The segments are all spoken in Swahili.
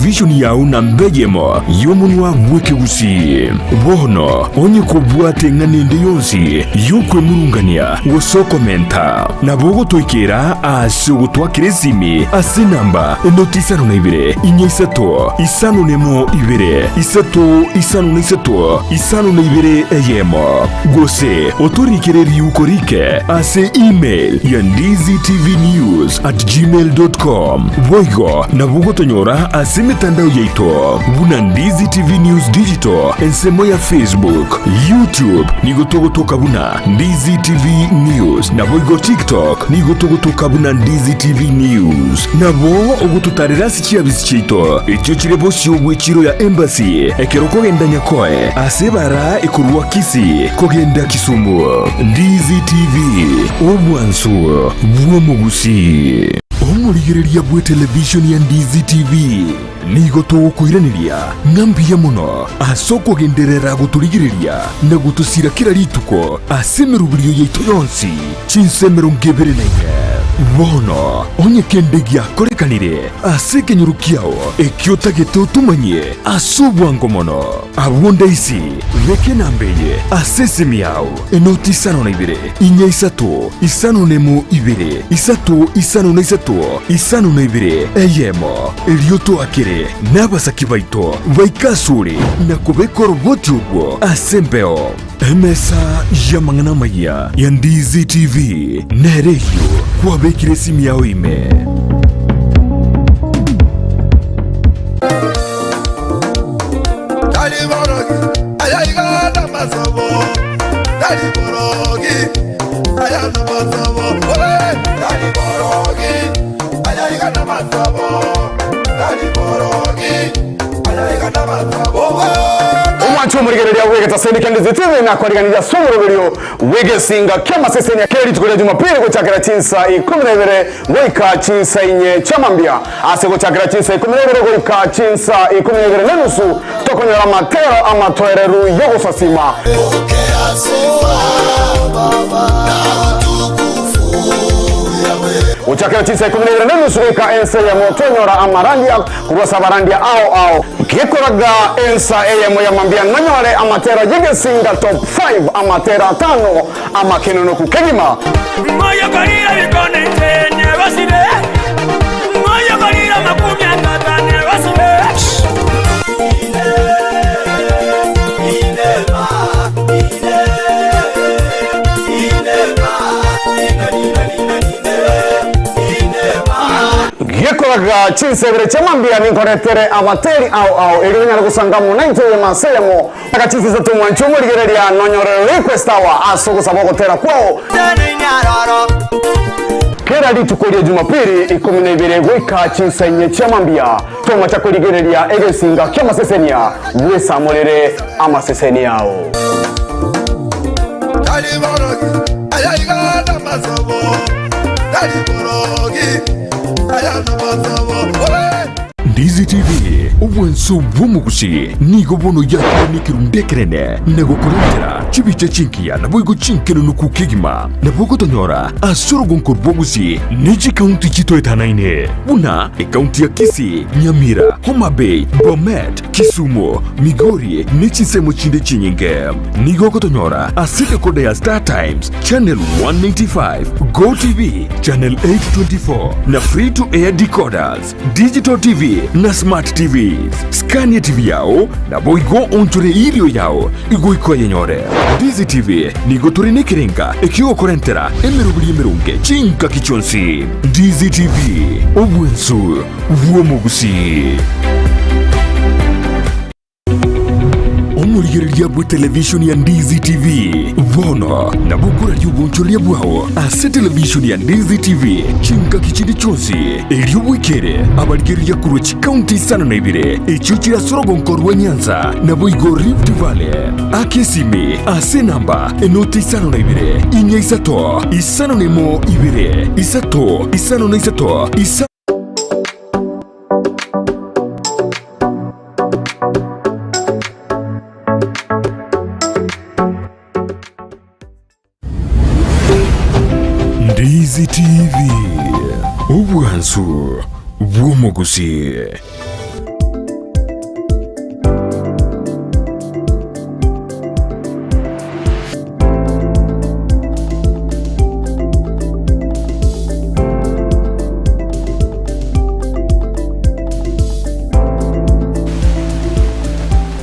television yao na mbejemo yomunwa mweke Gusii bono onye kubwate nganende yonsi yukwe murungania woso komenta na bogo toikera asu gutwakire simi asinamba notisano na ibire inyesato isano nemo ibire isato isano na isato isano na ibire eyemo gose otorikere yukorike ase email ya ndiztvnews@gmail.com boigo na bogo tonyora ase mitandao yeito buna Ndizi TV News Digital ensemo ya Facebook YouTube nigotogotoka buna Ndizi TV News na boigo TikTok nigotogotoka buna Ndizi TV News nabo ogututarira sikiabisi chito ekyo kirebo cy'obwekiro ya embassy ekero kogenda nyakoe asebara ekurwa Kisii kogenda Kisumu Ndizi TV obwansu bwomu Gusii omurigereria bwe television ya Ndizi TV nigo tukuiraniria ngambiya muno asoko genderera guturigireria na gutusira kira rituko asemerubiriyo yeito yonsi cinsemero ngebere nenge bono onye kendegia korekanire asekenyurukiao ekiotagete utumanye asubwango mono abonda isi veke nambeye asesemiao enotisano na ibire inya isato isano nemo ibire isato isano na isato isano na ibire eyemo elioto akire nabasaki baito vaikasuri na kubekoro botugo asembeo emesa yamangana maya ya Ndizi TV nereyo kwa bekire simi yao ime Umurigereria wege tasendika Ndizi TV na kwariganira somoroberio wege singa kema sesenya keri tukore Jumapili go chakira chinsa 12 goika chinsa inye chamambia ase go chakira chinsa 12 goika chinsa 12 nenusu tokonyora matero amatoereru yogo sasima uchakira chinsa 12 nenusu goika Ensakia motonyora amarandia kurosa barandia ao kikoraga ensa eyemo ya mambia nanyore amatera jige singa top 5 amatera 5 amakenono kukegima moyo kalira bikone tenye basire moyo kalira makumi atatane basire Yekoraga chinsebere chamambia ninkoretere abateri au elinya gusangamu 90 masemo akachisiza tumwancho murigereria nonyorero request awa asoko saboko tera kwao kera litukolie Jumapili 12 goika chinsenye chamambia toma chakoligereria egesinga kyamasesenia wesa morere amaseseni yao Ndizi TV ubwenso bwomu Gusii nigo bono yakire nikirundekerene nego kurentera chibiche chinkia na boigo chinkeno nukukigima na bogo tonyora asoro gonkorbo Gusii niji kaunti chito etanaine buna kaunti ya Kisii, Nyamira, Homa Bay, Bomet, Kisumu, Makori nichisemo chinde chinyinge nigo kotonyora asike kode ya Star Times channel 195 Go TV channel 824 na free to air decoders digital TV na smart TVs Scania TV yao na boigo onture ilio yao igoiko yenyore Ndizi TV nigo turine kirenga ekio korentera emerunge chinka kichonsi Ndizi TV obwensu bwomu Gusii omurigereria bwe television ya Ndizi TV bono na bukura yubonchoria bwao ase television ya Ndizi TV chinka kichindi chonsi elio bwikere abarigereria kurwe chikaunti sana na ibire echo chira sorogo nkorwa Nyanza na boigo Rift Valley akesime ase namba enoti sana na ibire inya isato isano nemo ibire isato isano na isato isa Ndizi TV ubwansu bwomu Gusii.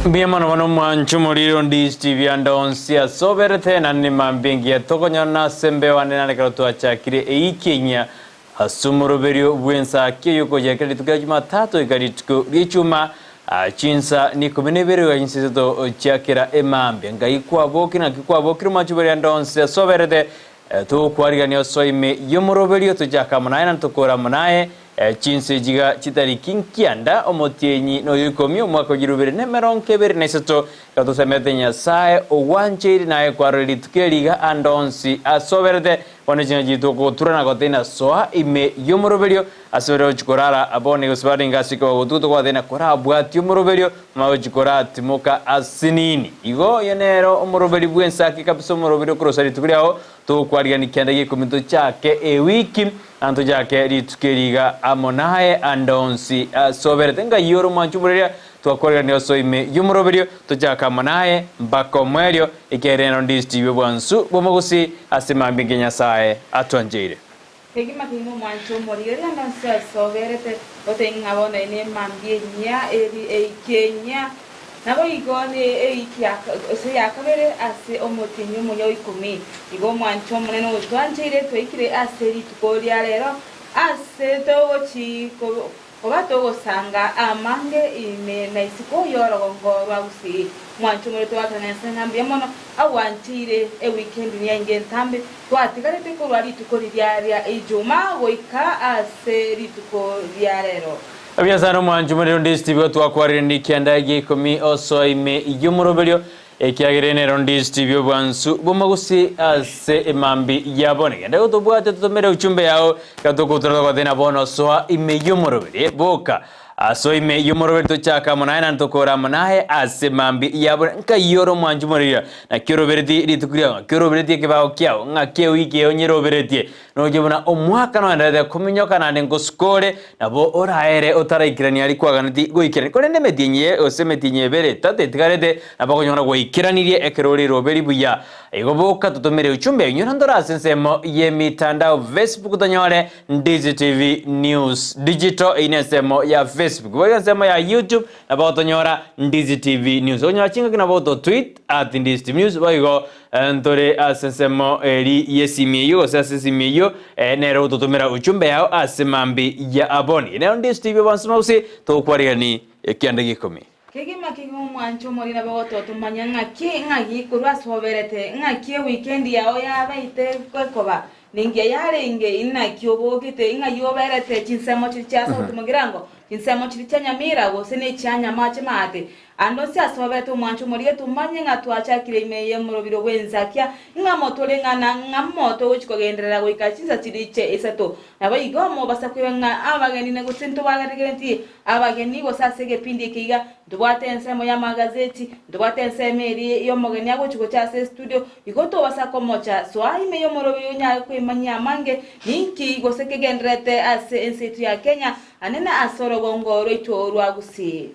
Biamano vano mwanchu moriro Ndizi TV andonsia soberete nani mambingi ya toko nyona sembe wane nane karotu achakire Kenya hasumuroberio Ensakia yuko jakari tuka Jumatatu ikari tuko lichuma chinsa ni kumenebero ya nsiseto chakira emambi ngaikwa boki na kikwa boki rumachuberi andonsia soberete tu kwariga osoime yomuroberio tujaka munaye na tukora munaye chinse jiga chitari kinkianda omotienyi no yukomi omwaka jirubere ne meronkebere neseto katusemete nyasaye owanchiri naye kwareli tukeliga andonsi asoberete wanejina jitoko turana kotena soa ime yomoroberio asobero chikorara abone gosbari ngasiko gotuto kwa dena kora bwati yomoroberio mawo chikora timoka asinini igo yenero omoroberi Ensakia kabisa omoroberio kurosari tukuriao to kwariga nikiandage komito chake wiki anto jake ritukeliga amonaye andonsi asoberete nga yoro manchuburia twakorera ni osoime yumoroberio tujaka monaye mbako mwerio ikereno Ndizi TV bwansu bomogusi asimambi nyasaye atwanjire Hekima kingu mwancho morio andonsi asoberete otenga bona ine mambie nya eri Kenya nabo igone eikiaka se yakabere ase omotinyo munyo ikumi igo mwancho muneno utwanjire twikire aseri tukoria rero ase togochi obato gosanga amange ime na isiko yorogongorwa Gusii mwancho muri twatanese ngambye mono awantire weekend nyange ntambe twatigarete ko rari tukoriria ijuma goika ase ritukoria rero abyazano mwancho muri Ndizi TV twakwarira nikiandage komi osoime yumuroberio ekiagerene Ndizi TV bwansu bomagusi ase emambi yabone ndago tobwate tutomere uchumbe yao katokutura kwa dena bono soa ime yumuroberio boka aso ime yumorobe tuchaka munaye na ntokora munaye ase mambi yabone nka yoro mwanju morira na kirobereti ritukuria kirobereti kebao kyao nga keo ike onyerobereti no jebona omwaka no ndade kuminyoka na ngo skore nabo oraere otaraikirani ali kwaganati goikirani kore nemetinye osemetinye bere tate tigarete nabo konyora goikiranirie ekerori roberi buya igoboka tutomere uchumbe nyorandora sensemo yemitandao Facebook tonyore Ndizi TV News Digital inesemo ya Facebook sema ya YouTube na bato nyora Ndizi TV News onya chinga kina bato tweet @Ndizi TV News baigo ntore asensemo eri yesimieyo sasimiyo nero tutomera uchumbe yao asemambi ya aboni ne Ndizi TV bansumausi to kwarigani kiandagi komi Kegima kingu mwancho mori na bato tumanya ngaki kurwa soberete ngaki weekend yao yabaite kokoba ninge yarenge inakiyobogite ingayoberete chinsemo chichasa utumogirango chinsemo chicha Nyamira go sene chanya mache mate andonsi asoberete mwancho mori tumanye ngatwachakire imeye murobiro Ensakia ngamotolenga ngamoto uchikogenderera go ikachinza chiriche esato nabayigomo basakwenga abageni nego sinto bagarigenti abageni go sasege pindi kiga ndwate ensemo ya magazeti ndwate ensemeri yo mogeni yago chiko cha studio igoto basakomocha so aime yo murobiro nya kwimanya mange ninki go sekegendrete ase ensetu ya Kenya anena asoro gongoro itorwa Gusii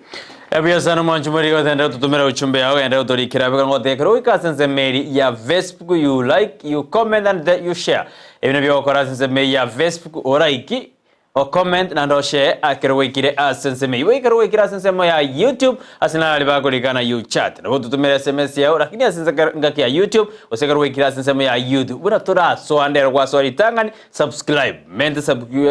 Ebiasano manchumari gatenda tutumera uchumbe yao enda utorikira bega ngote kero ikasense meri ya Facebook you like you comment and you share ebina byo kora sense meri ya Facebook oraiki o comment na ndo share akero wikire asense meri wikero wikira asense mo ya YouTube asina aliba kulikana you chat na tutumera SMS yao lakini asense ngaki ya YouTube osekero wikira asense mo ya YouTube buna tora so andero kwa so litangani subscribe mente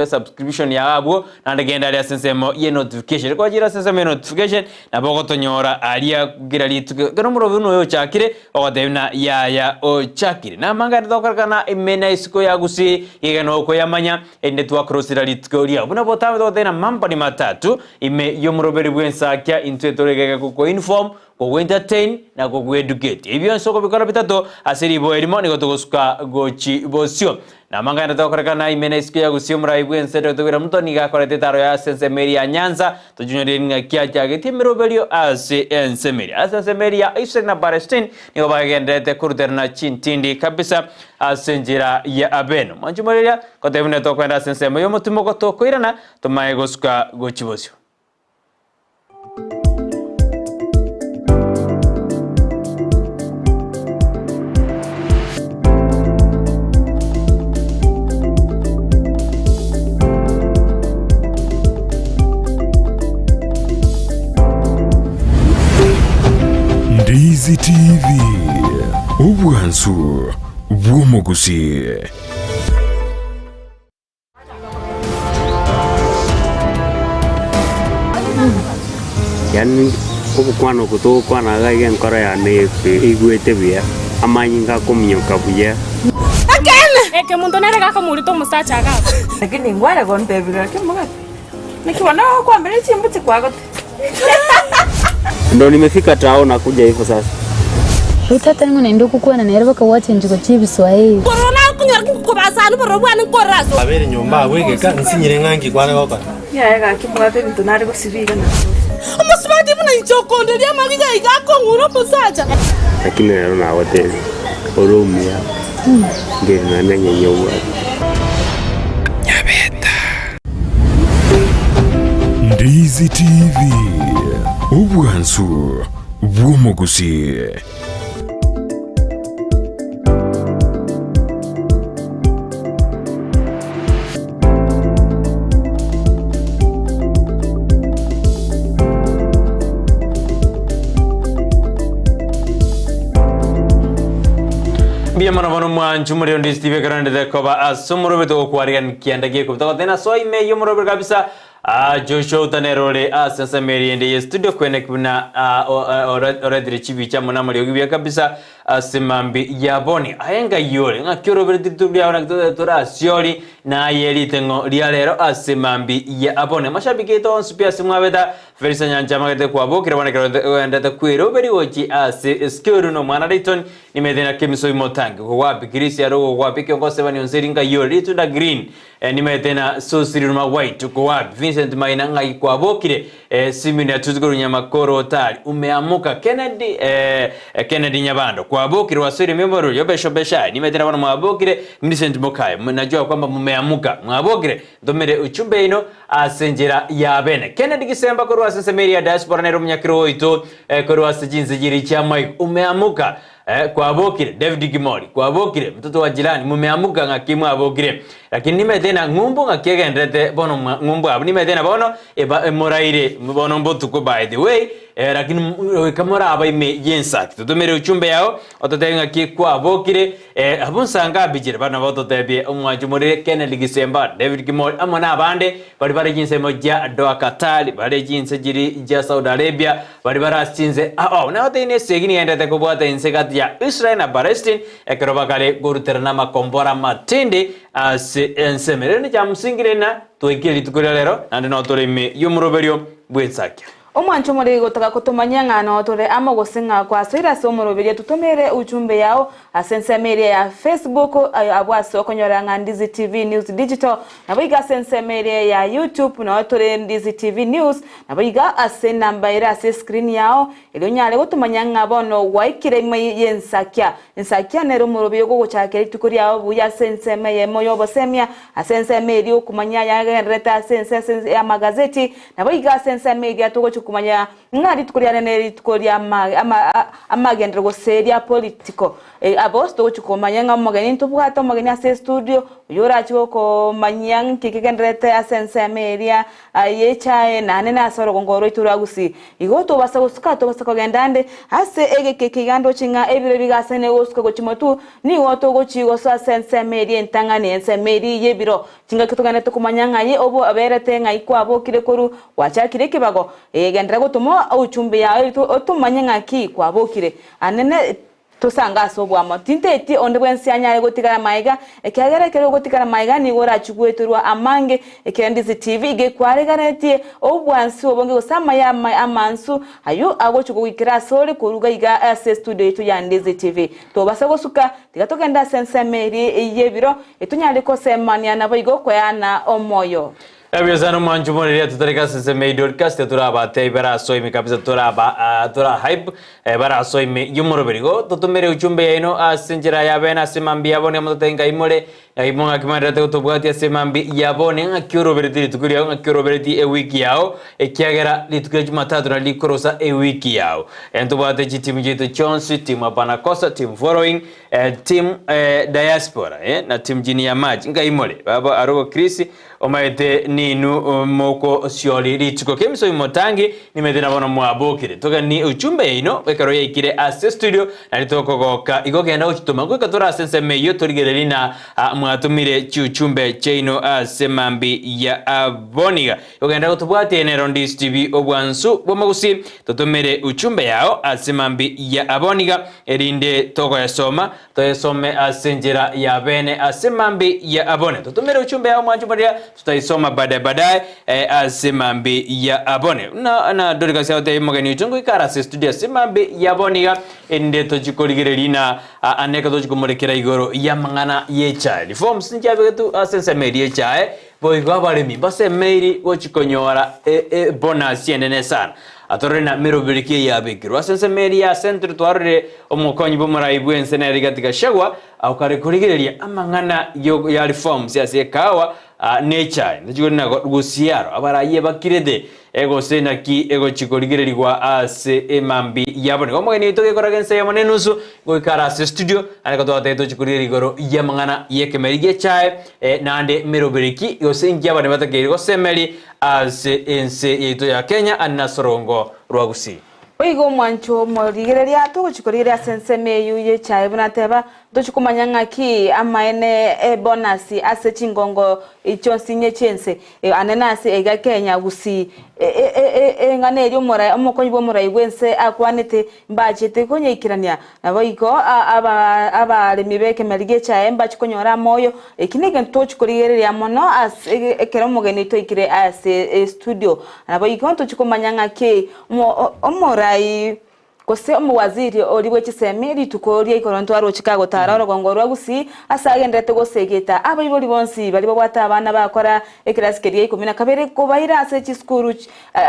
subscription ya abo na ndegenda ali asense mo ye notification kwa jira asense mo notification na boko tonyora alia kugira litu gano murobe no yo chakire ogadena ya o chakire na manga ndokarkana imena isiko ya Gusii igano ko yamanya ende twa crossira litu Korea buna botame do tena mampani matatu ime yomuroberi Ensakia intwetorega ko inform ko entertain na ko educate ibyo nsoko bikora bitato asiri bo erimo ni gotogosuka gochi bosio na manga ndokoreka imene isiko ya Gusii muraibwe Ensakia tobira mutoni gakorete taro ya sense meri ya Nyanza tujunye ngakia cyage timiroberio ase ensemeri asensemeri ya Israel na Palestine ni bagendete kurderna chintindi kabisa asenjira ya abeno manjumoria kotebune tokwenda sensemo yo mutumo gotokoirana tumaye gosuka gochibosio Ndizi TV ubwansu bw'omugusi. Yani ubukwano kutokwana gaige nkora ya nepe igwete bia amanyinga kumyoka buya akene eke muntu nerega kamurito musacha gaga lakini ngwara gontebira kimuga nikiona kwa mbele chimbuti kwako ndo nimefika tao na kuja hivyo sasa utata ngo nendo kukwana nereba ka wache njiko chibiswaye corona kunyara kukubasana borobwana korazo abere nyumba wege ka nsinyire ngangi kwana goko ya ga kimuga te ntunari gusibika na umusubati buna ichokonde lya magiga igako nguro musacha lakini leo na wote oromia ndio nanenye nyowa Ndizi TV ubwansu bw'omugusi. Biamana manu mwanchu muri Ndizi TV karande de koba asumuru beto kwarigan kiandagie kubta tena so ime yumuru kabisa Joshua utanerole sasa meri ende studio kwene kuna oradire chibicha muna muri ogibya kabisa simambi yaboni ayenga yore ngakyoro bere titubya ona tora siori na yeli tengo lialero asimambi yaboni mashabiki to onspia simwabeta verisa nyanja magete kwa bokira bana kero ende kwiro beri ochi skuru no mwana Brighton nimedena kemiso imotangi kwa Kisii aro kwa pike ngose bani onseringa yore tunda green nimedena so siruma white kwa Vincent Maina ngai kwa bokire simini atuziguru nyamakoro tali umeamuka Kennedy Nyabando kwa bokire wasiri memorial yobesho besha nimedena bana mwabokire Vincent Mokai najua kwamba mumeamuka mwabokire ndomere uchumbe ino asenjera ya bene Kennedy Kisemba korwa sensemeri ya diaspora nero mnyakiro ito korwa sejinzi jiri cha Mike umeamuka kwa bokire David Gimori kwa bokire mtoto wa jirani mumeamuka ngakimu abokire lakini nimedena ngumbu ngakiega ndete bono ngumbu abu nimedena bono moraire bono mbotuko by the way lakini kamera aba ime Ensakia tutumere uchumbe yao ototenga kwa bokire abunsanga bijire bana bototebye omwanju muri Kennedy Kisemba David Gimori amona abande bari jinse moja Dorcas bari jinse jiri ja Saudi Arabia bari barasinze na otene segini endete kubwata insekati ya Israel na Palestine ekeroba kale guruterana makombora matende ensemerene cha msingirena tuikiri tukulelero nande no tolime yumuroberio bwensakia omwancho muri gotaka kutumanya ngano tore ama gosinga kwa soira somoroberia tutomere uchumbe yao asensemeria ya Facebook abwase okonyora nga Ndizi TV News Digital nabiga asensemeria ya YouTube na tore Ndizi TV News nabiga asenambaira ase screen yao elionyale gutumanya ngabono waikire mwe Ensakia nero moroberio gochakere tukuri yao buya sensemeye moyo bosemia asensemeria kumanya ya reta sense ya magazeti nabiga asensemeria tugo kumanya ngari tukuriana neri tukoria amagendero go seria politico abos to chukomanya ngamageni tubwata mageni ase studio yora chiko manyang kikigendrete asense meria yechae nane na soro ngoro itura Gusii igoto basa gusuka to basa kogendande ase ege kikigando chinga ebire bigasene osko go chimotu ni woto go chigo sa asense meria ntangane ense meria yebiro chinga kitugane to kumanya ngaye obo aberete ngai kwa bokire koru wachakire kibago gendra gutumo uchumbe ya otumanye ngaki kwa bokire anene tosanga sobwa matinteti onde bwensianya gotikara maiga ekagera kero gotikara maiga ni gora chugweturwa amange Ndizi TV ige kwareganetie obwansi obonge osama ya amansu ayo ago chugwikira sore kuruga iga ase studio itu ya Ndizi TV to basa gosuka tigatogenda sensemeri yebiro etunyale ko semania nabo igo kwayana omoyo Ebyazano manjumori tutarika sese Dorcas turaba tebera soime kabisa tura hype bara soime yumoroberigo tutumere uchumbe ino asinjira yabena simambi yabone mutenga imore imonga kimarate utobwati asimambi yabone ngakiroberiti tukuri ngakiroberiti wiki yao ekiagera litukira Jumatatu na likorosa wiki yao entubate timu jitu Chonsi timu Panakosa timu Following timu Diaspora na timu jini ya Match ngaimore baba arogo Kisii omaete ninu moko sioli ritiko kemiso imotangi nimethina bono mwabukire toga ni uchumbe ino wekaro yaikire ase studio na litoko goka igogenda uchituma gwika tora sense meyo torigereri na mwatumire chuchumbe cheino ase mambi ya aboniga igogenda gutubwati enero Ndizi TV obwansu bomagusi totumire uchumbe yao ase mambi ya aboniga erinde toko yasoma toyesome ase njira ya bene ase mambi ya abone totumire uchumbe yao mwanjumaria tutaisoma baadaye ase mambi ya abone na Dorcas yote mogeni uchungu ikara ase studio ase mambi ya aboniga erinde tojikorigereri na aneka tojikumurikira igoro ya mangana yechae forms njabetu ase semeri yechae boigo abaremi base meiri gochikonyora bonus yenene sana atorena mirobiriki ya bikiro asense meri ya center twarire omukonyi bomurayibu enseneri gatika shagwa aukare kurigireria amangana yo ya reforms ya sekawa nature ndijurina Gusii abaraye bakirede ego senaki ego chikorigirerirwa ase emambi yabone omugeni itoge koragense yamonenusu goikara ase studio aneka twateto chikorigerigoro yamangana yekemerige chae nande mirobiriki yosengi abane batakeri gosemeri ase ense yeto ya Kenya anasorongo rwa Gusii oigo mwancho morigereria to chikorigeria sense meyu ye chae bunateba dochikumanya ngaki amaene bonus ase chingongo ichonsinye chense anena ase ega Kenya Gusii ngane ryo mora omokonyi bo mora igwense akwanete mbachete konyikirania naboiko aba lemibeke merige chae mbachikonyora moyo ekinege ntochikorigereria mono ase ekero mogeni to ikire ase studio naboiko ntochikumanya ngaki omorai kose omuwaziri oliwe chisemeri tukoria ikoronto aro Chicago tararo gongorwa Gusii asagendete gosegeta abayiboli bonsi bali babwata abana bakora ekirasikerie 12 kubaira ase chiskuru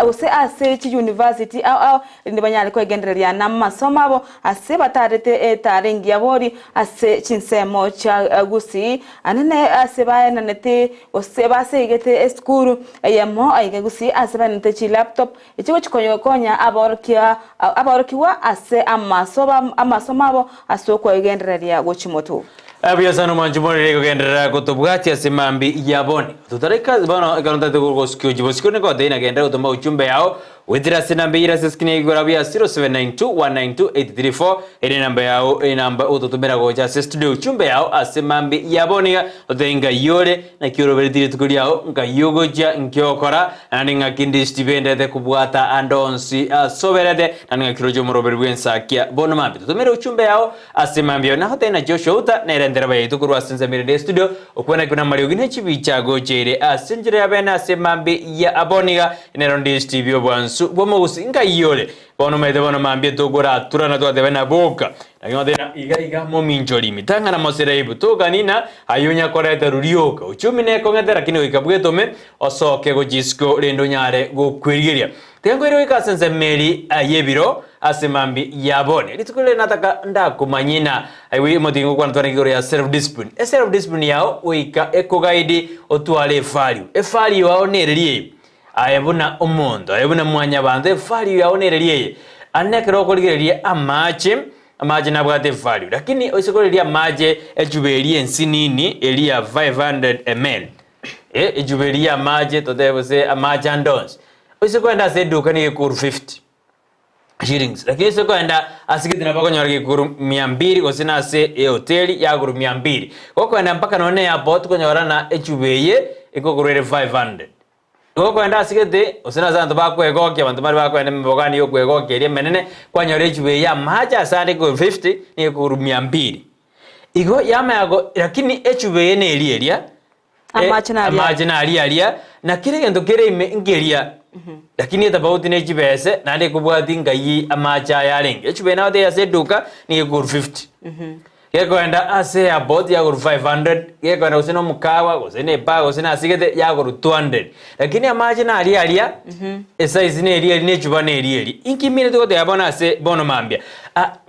ose ase chi university au ndibanyale ko egendereria na masomo abo ase batarete tarengi yabori ase chinsemo cha Gusii anene ase baena nete ose basegete eskuru yemo aige Gusii ase banete chi laptop ichigo chikonyokonya aborokiwa ase amasomabo asoko egendereria gochimoto abiyasano manjumore kugendera kutubwati ase mambi yabone tutareka bano ekanonta tegurgoskyo jibosikone ko deina gendera utomba uchumbe yao withira sinambira seskine igorabia 0792192834 ene namba yao namba utotumira goja studio uchumbe yao ase mambi yaboniga otenga yore na kioroberitire tukuri yao ngayogoja nkyokora nani ngakindi stipendete kubwata andonsi soberede nani ngakirojo moroberbu Ensakia bono mambi tutumira uchumbe yao ase mambi na hotena Joshua uta na erendera baye tukuru asenza mirede studio okwena kuna Mario gine chibicha gojere asenjere yabena ase mambi ya aboniga ene Ndizi TV obwansu bomogusi ngayole bono mede bono mambie togora turana to devena boka nagimodena iga mominjoli mitanga na mosereibu toganina ayunya koreta rurioka uchumi ne kongetera kino ikabwetome osoke gojisko rendo nyare go kwirigeria tengo iro ikasenze meri ayebiro ase mambi yabone litukule nataka ndakumanyina aiwi motingo kwa ntwanigoro ya self discipline yao uika ekogaidi otwale value wao nererie ayabuna omondo ayabuna mwanya bande value yaonererie anekero koligererie amache nabwate value lakini osikoreria maje ejuberie ensinini elia 500 ml ejuberia maje totebose amaje andons osikwenda seduka ni kuru 50 shillings lakini osikwenda asikiti nabakonyora kuru 200 osina se hoteli ya kuru 200 kokwenda mpaka none airport konyora na ejubeye ikokurere 500 kwenda asigete osina zanto bakwegoke abantu bari bakwenda mbogani yo kwegoke eri menene kwanyore chube ya maja sande ko 50 ni ko 200 igo yama yago lakini echube ene eria amachina alia na kile gendo kire ime ngeria lakini tabauti ne chibese na de kubwati ngai amacha yarenge echube na de yaseduka ni ko 50 kwenda ase about ya 500 kwenda usino mukawa usine pa usina asigete ya 200 lakini amaje na alia size ne elia ne chuba ne elia inkimire to de abona ase bono mambia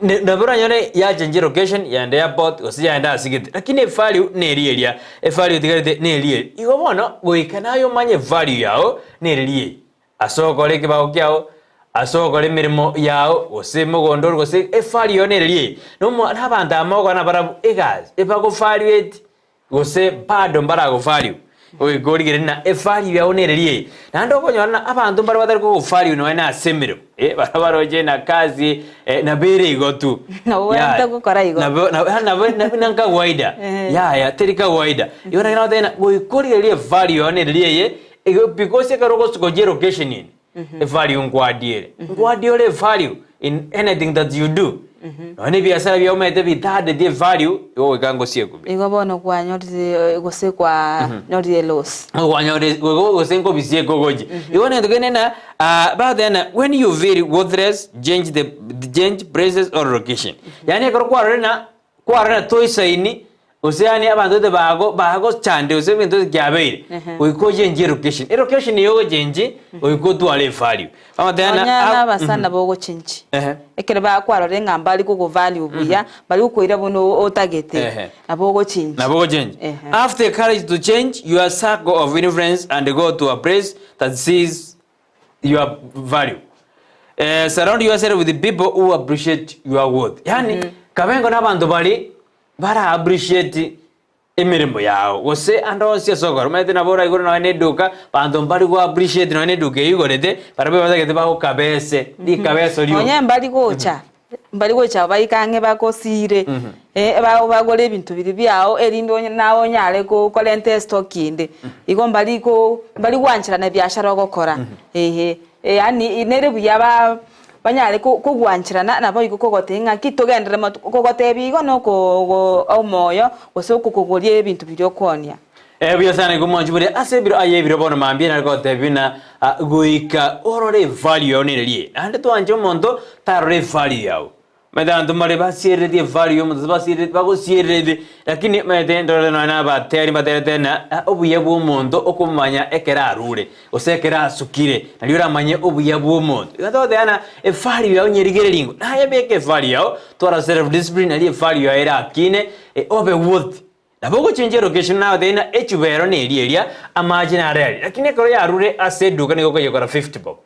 ndabura nyone ya change location ya nda airport usija nda asigete lakini value ne elia value tigarete ne elia igo bono goikanayo manye value yao ne elia asoko leke ba okyao asoko le mirimo yao osemo gondoro gose efali yonererie no nabanda amoko na barabu egas epago value gose pardon barago value oigorigere na value yao nererie na ndo konyona abantu bari batari ko value no na semero barabaroje na kazi na bere igotu na wenda gukora igo na kawaida ya terika kawaida yona na tena oigorigere value yao nererie because karogo sikoje location in value ngwadiere value in anything that you do Oni biashara bya umete bitade the value yo gango sieko igo bono kwa nyoti gose kwa nyoti loss kwa nyoti gose ngo bisieko goje ione ndogene na but then when you very worthless change prices or location yani karo kwa rena toisaini Oseani abantu de bago chande ose bintu gyabeire uiko jenje location yo jenje uiko twale value amana abasana bogo chinchi ekere ba kwarore ngambali ko value buya bali ukoira bono otagete abogo chinchi after courage to change your circle of influence and go to a place that sees your value surround yourself with the people who appreciate your worth yani kabengo nabantu bali bara appreciate emirimo yao wose andonsia sokoro mete na bora igoro na neduka bantu mbali ko appreciate na neduka igorete barabe bazagete ba kabese di kabeso lyo onye mbali gocha bayikange bakosire bagole ebintu biri byao erindo nawo nyale ko kolente stock inde igo mbali wanchira na biashara gokora yani inerebu yaba banyale kugwanchirana nabo igukogotenga kitogendere kogotebigo no ko omoyo gose kukugorie ebintu biryokonia biyo sana gumonjibure ase biro aye biro bono mambie na gotebina goika orore value onererie ande to anje mondo tarore value yao medanto mare basire die value mondo basire bagosire lakini mede ndore na bateri bateri na obuye bwo mondo okumanya ekera arure osekera asukire nalio ramanye obuye bwo mondo gato dana value yao nyerigereringo na yebeke value yao tora self discipline ali value yao era akine obe worth Nabogo change location now then echubero ne area amagina real lakini koro ya arure aseduka ni goko yekora 50 bob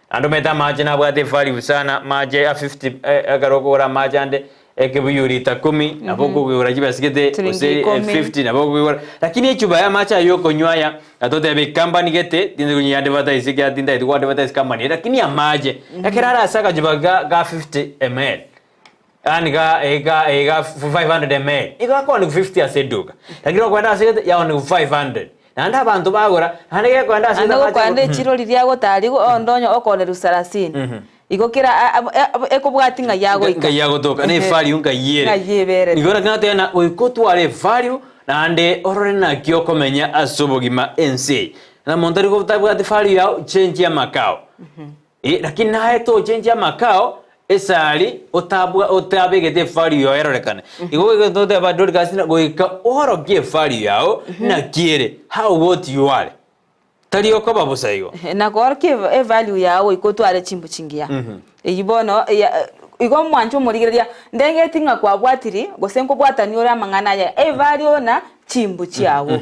ando meta magina bwate value sana maje ya 50 agarokora majande ekebuyuri ta 10 nabogo gura jibasigete ose 50 nabogo gura lakini echubaya macha yoko nywaya atote be company gete tinde kunya advertise ga tinda ito advertise company lakini amaje ekera asaka jibaga ga 50 ml aniga ega 500 ml iko kwa ni 50 aseduka lakini kwenda asete ya ni 500 nanda abantu bagora hanege kwenda asete kwenda chiro liria gotari ondonyo okone rusarasini iko kira ekobwatinga yago toka ne value ngayere igora kana tena uiko twale value nande orore na kyo komenya asobogima ense na montari ko tabwate value yao change ya makao lakini nae to change ya makao esali otabegete value yao erorekane igo tote ba Dorcas na goika oro gie value yao na kiere how what you are tali okoba bosaigo na gorke value yao iko twale chimbu chingia ibono igo mwancho murigeria ndenge tinga kwa bwatiri gosenko bwatani ora mangana ya value na chimbu chiawo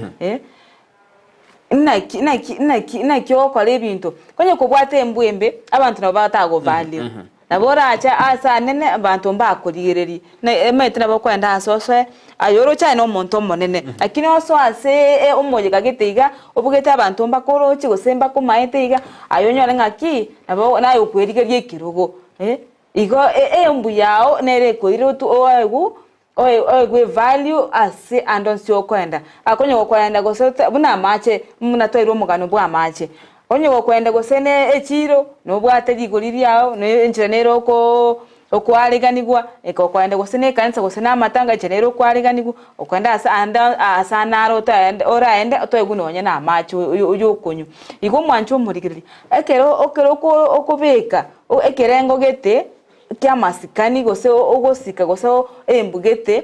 na kyo kole bintu konye ko bwate mbwembe abantu nabo batago value nabora acha asa nene abantu mbakoriereri na emetina bokwenda asoswe ayoro cha no monto monene lakini oso ase umoje kagetiga obugeta abantu mbakorochi gosemba ko maeteiga ayonyore ngaki nabo nayo kwerigerie kirogo igo embu yao nere koiro tu oegu oegwe value ase andonsi okwenda akonye okwenda gosota buna mache muna toiro mugano bwa mache onye gokwenda gosene echiro no bwate ligoriri yao no enjenero ko aliganigwa kwenda gosene kanisa gosena amatanga enjenero ko aliganigwa okwenda asa naro ta ora ende otoegunonya na macho uyo konyu igo mwancho murigiri okero okobeka ekerengo gete kya masikani gose ogosika gose embugete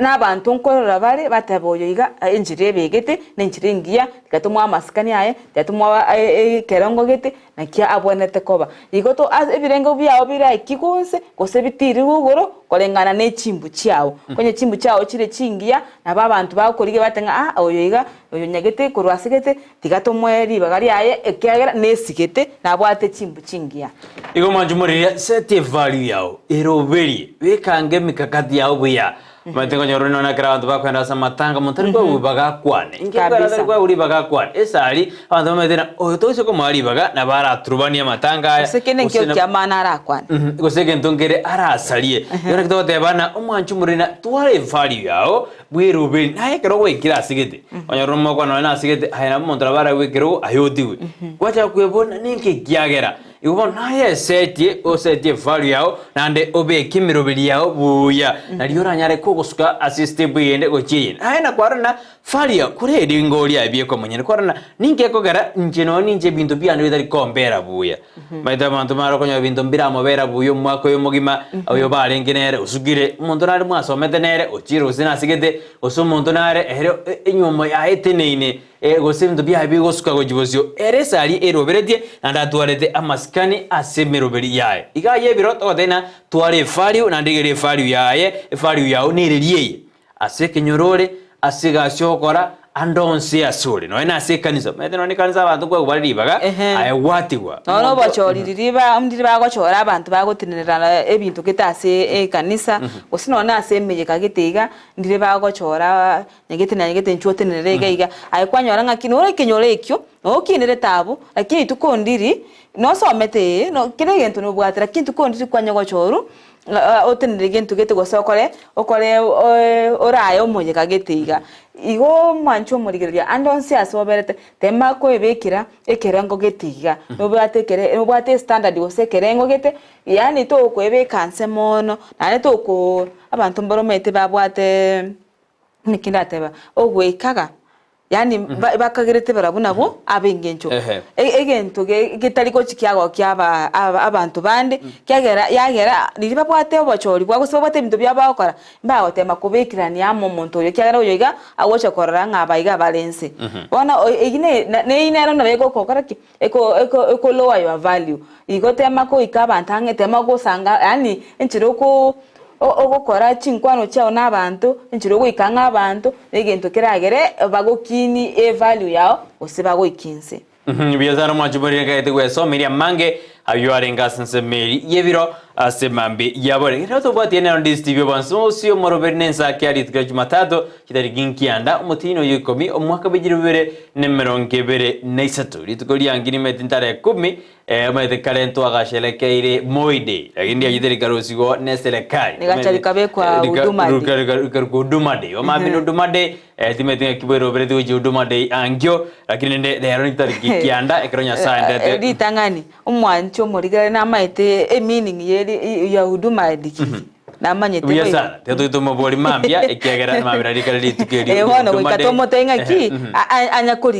n'abantu nkorora bari bataboyo iga enjire begete n'enjire ngiya gatumwa masikani aye gatumwa kerongo gete nakia abonete koba igo to ebirengo byao bira ikigonse gose bitiri rugoro kolengana n'echimbu cyao konye chimbu cyao chire chingiya n'abantu bakorige batenga oyo iga oyo nyagete korwasigete tigatumwe ribagari aye ekagera nesigete nabwate chimbu chingiya igo manjumuri set value yao eroberi wekange mikakati yao buya matengo nyorino na kra abantu bakwenda sa matanga mutari kwa ubaga kwane ingekara kwa uri baga kwane esali abantu bamedena otoise ko mari baga na bara turubania matanga aya sekene nkyo kyamana ara kwane goseke ntongere ara asalie yora kitote bana omwanchu murina tware value yao bwirubiri naye kero wekira asigete onyoroma kwa na asigete hayana montra bara wekero ayotiwe kwacha kwebona ninke kiagera iwo naye setie value yao nande obe kimirubiri yao buya na liora nyare ko gosuka assist buyende gochiye hayana kwarana value kuredi ngolia biye ko munyene kwarana ninke ko gara njeno ninje bintu byane bitari kompera buya maida mantu maro konyo bintu mbira mobera buyo mwako yo mugima ayo barengenere usugire umuntu nari mwasomete nere ochiro usina sigete usumuntu nare ehero enyomo ya eteneine gosimtu bya bigosuka gojibozyo eresali eroberetie nanda tuarete amaskani asemeroberi yae igaye biro todena tuare value nandigere value yae value yao niririye asekenyorore asigashyokora andonse asore no ena sekanisa meteno ni kanisa abantu kwa kubalibaga ayewatiwa no bachoriririba ndiriba gochora abantu bagotinirana ebintu kitase kanisa osinona asemeye kagitega ndiriba gochora nyegete nchotenere gaiga ayikwanyora ngakino kenyore ekyo okinere tabu lakini tukondiri no somete no kire gento no bwatira kintu kondiri kwanya gochoru otenere gento gete gosokore okore orayo moye kagitega igo mwancho murigeria andonse asoberete tema ko ebekira ekerengo getiga no bwate standard gosekerengo gete yani to ko ebekanse mono nane to ko abantu mboromete babwate nikindateba ogwekaga yani bakagirete barabunabo abengencho egento gitaliko chikiago kyaba abantu bande yagera liriba bwate obachori bwa gusobate bintu byabakora mbaho tema kubikirani amo muntu yo kyagera yoiga awocha korora ngabaiga balense bona igine neina no bego kokora ki eko lower your value igotema ko ikabantange tema go sanga yani enchiroko ogokora chinkwano chao n'abantu enchiro gwikanga abantu egento kiragere bagokini value yao osibago ikinse biazara mwachubori ngate gweso Miriam Mange ayuarenga sensemeri yebiro asemambe yabore rato batiene on Ndizi TV bansosio moroberne Ensakia litga Jumatatu kitari ginkianda umutino yukomi omwaka bigirubere nemero nkebere neisatu litugoli angini metintare 10 amete kalento agasheleke moide lakini yideri karosigo neselekali negachali kabekwa huduma de omabino huduma de timetinga kibero bere tuji huduma de angyo lakini nde yaronitari kianda ekronya saendete ditangani umwancho morigare na maite meaning ya huduma diki namanye tebe yasa teto mobori mambia ekiagera mabira dikali tukeri hono wikatomo tenga ki